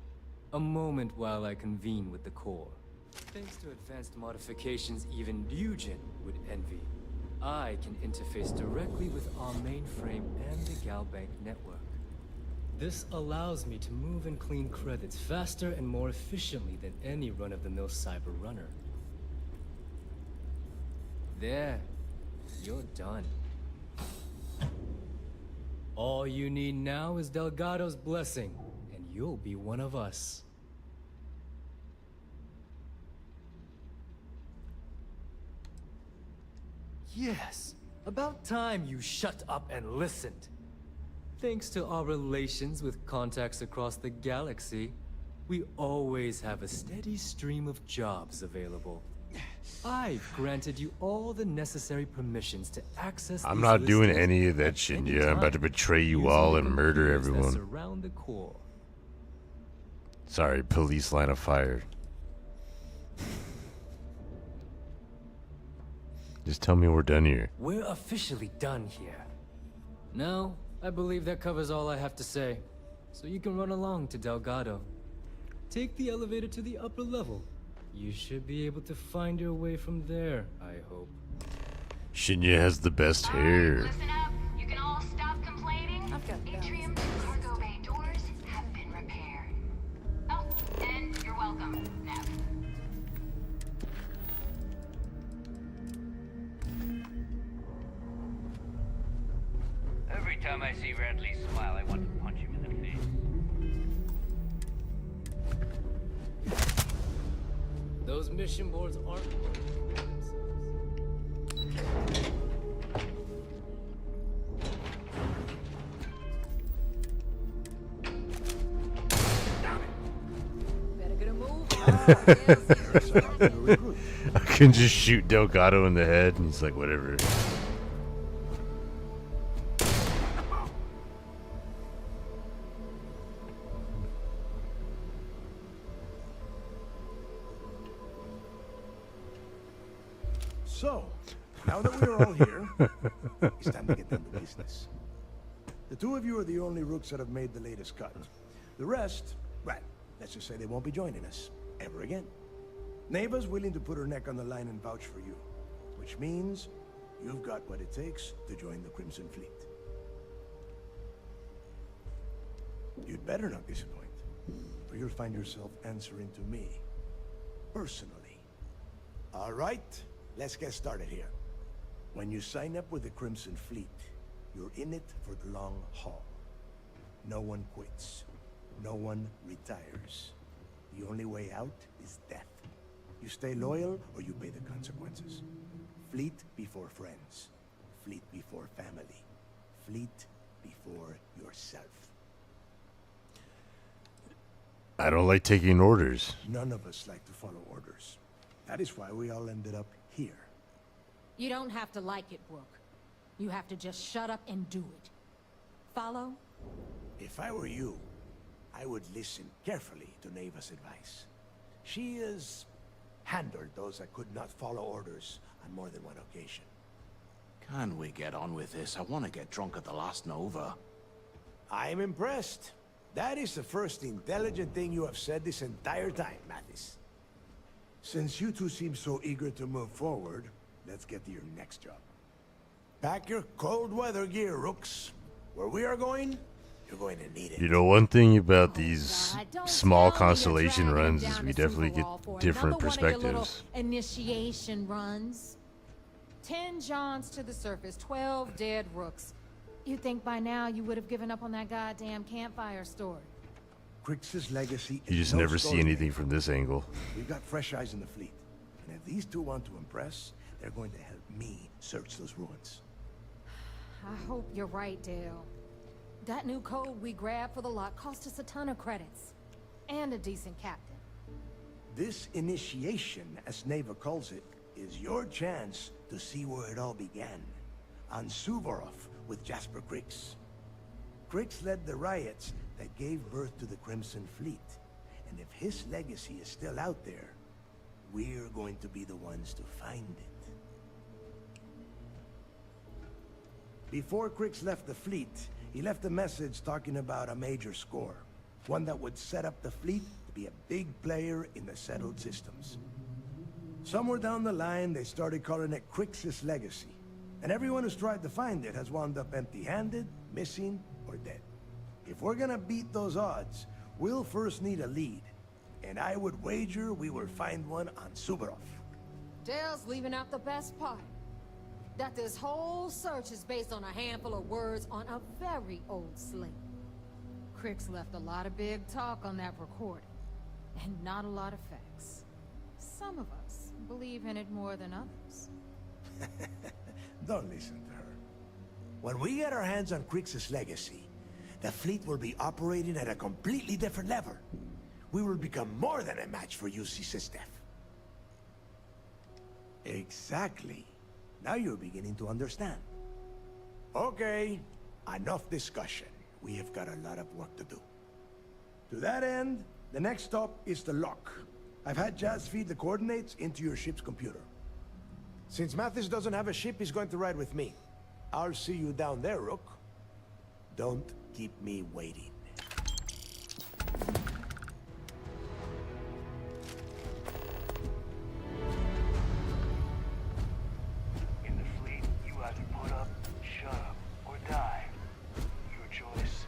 A moment while I convene with the core. Thanks to advanced modifications even Ryujin would envy, I can interface directly with our mainframe and the Galbank network. This allows me to move and clean credits faster and more efficiently than any run-of-the-mill cyber runner. There, you're done. All you need now is Delgado's blessing, and you'll be one of us. Yes, about time you shut up and listened. Thanks to our relations with contacts across the galaxy, we always have a steady stream of jobs available. I've granted you all the necessary permissions to access I'm these not doing listings any of that at shit, any yeah. I'm about to time, betray you using all the and murder computers that everyone. surround the core. Sorry, police line of fire. Just tell me we're done here. We're officially done here. Now, I believe that covers all I have to say. So you can run along to Delgado. Take the elevator to the upper level. You should be able to find your way from there, I hope. Shinya has the best hair. Listen up. You can all stop complaining. Atrium cargo bay doors have been repaired. Oh, and you're welcome, Nev. Every time I see Radley smile, I want to punch him in the face. Those mission boards aren't Better get a move. I can just shoot Delgado in the head, and he's like, whatever. So, now that we're all here, it's time to get down to business. The two of you are the only rooks that have made the latest cut. The rest, well, let's just say they won't be joining us ever again. Neva's willing to put her neck on the line and vouch for you, which means you've got what it takes to join the Crimson Fleet. You'd better not disappoint, or you'll find yourself answering to me, personally. All right, let's get started here. When you sign up with the Crimson Fleet, you're in it for the long haul. No one quits. No one retires. The only way out is death. You stay loyal or you pay the consequences. Fleet before friends. Fleet before family. Fleet before yourself. I don't like taking orders. None of us like to follow orders. That is why we all ended up here. You don't have to like it, Brooke. You have to just shut up and do it. Follow? If I were you, I would listen carefully to Neva's advice. She has handled those that could not follow orders on more than one occasion. Can we get on with this? I want to get drunk at the last Nova. I'm impressed. That is the first intelligent thing you have said this entire time, Mathis. Since you two seem so eager to move forward, let's get to your next job. Pack your cold weather gear, Rooks. Where we are going, you're going to need it. You know, one thing about these small constellation runs is we definitely get different perspectives. Initiation runs. 10 Johns to the surface, 12 dead Rooks. You'd think by now you would have given up on that goddamn campfire story. Crix's legacy You is just no never see story. anything from this angle. We've got fresh eyes in the fleet. And if these two want to impress, they're going to help me search those ruins. I hope you're right, Dale. That new code we grabbed for the lot cost us a ton of credits. And a decent captain. This initiation, as Neva calls it, is your chance to see where it all began. On Suvorov with Jasper Crix. Crix led the riots that gave birth to the Crimson Fleet. And if his legacy is still out there, we're going to be the ones to find it. Before Crix left the fleet, he left a message talking about a major score. One that would set up the fleet to be a big player in the settled systems. Somewhere down the line, they started calling it Crixus Legacy. And everyone who's tried to find it has wound up empty-handed, missing, or dead. If we're gonna beat those odds, we'll first need a lead. And I would wager we will find one on Suvorov. Dale's leaving out the best part. That this whole search is based on a handful of words on a very old slate. Crix left a lot of big talk on that recording, and not a lot of facts. Some of us believe in it more than others. Don't listen to her. When we get our hands on Crix's legacy, the fleet will be operating at a completely different level. We will become more than a match for UC System. Exactly. Now you're beginning to understand. Okay, enough discussion. We have got a lot of work to do. To that end, the next stop is the lock. I've had Jazz feed the coordinates into your ship's computer. Since Mathis doesn't have a ship, he's going to ride with me. I'll see you down there, Rook. Don't keep me waiting. In the fleet, you either put up, shut up, or die. Your choice.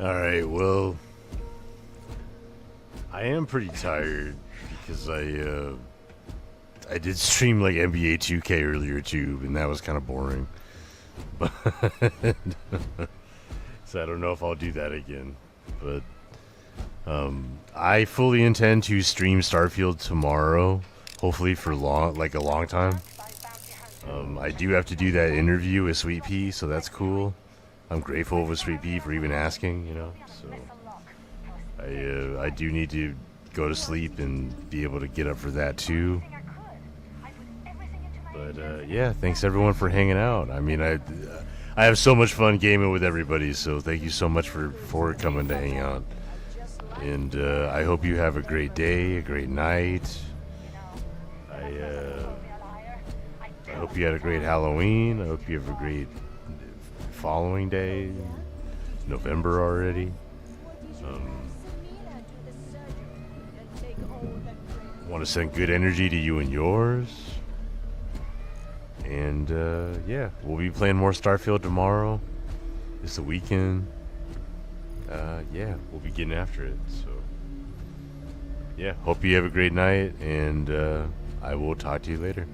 Alright, well, I am pretty tired because I did stream like NBA 2K earlier too, and that was kind of boring. But so I don't know if I'll do that again. But I fully intend to stream Starfield tomorrow, hopefully for a long time. I do have to do that interview with Sweet Pea, so that's cool. I'm grateful with Sweet Pea for even asking, you know. So I do need to go to sleep and be able to get up for that too. But yeah, thanks everyone for hanging out. I mean, I have so much fun gaming with everybody, so thank you so much for coming to hang out. And I hope you have a great day, a great night. I hope you had a great Halloween. I hope you have a great following day. November already. Want to send good energy to you and yours. And yeah, we'll be playing more Starfield tomorrow. It's the weekend. Yeah, we'll be getting after it. So yeah, hope you have a great night, and I will talk to you later.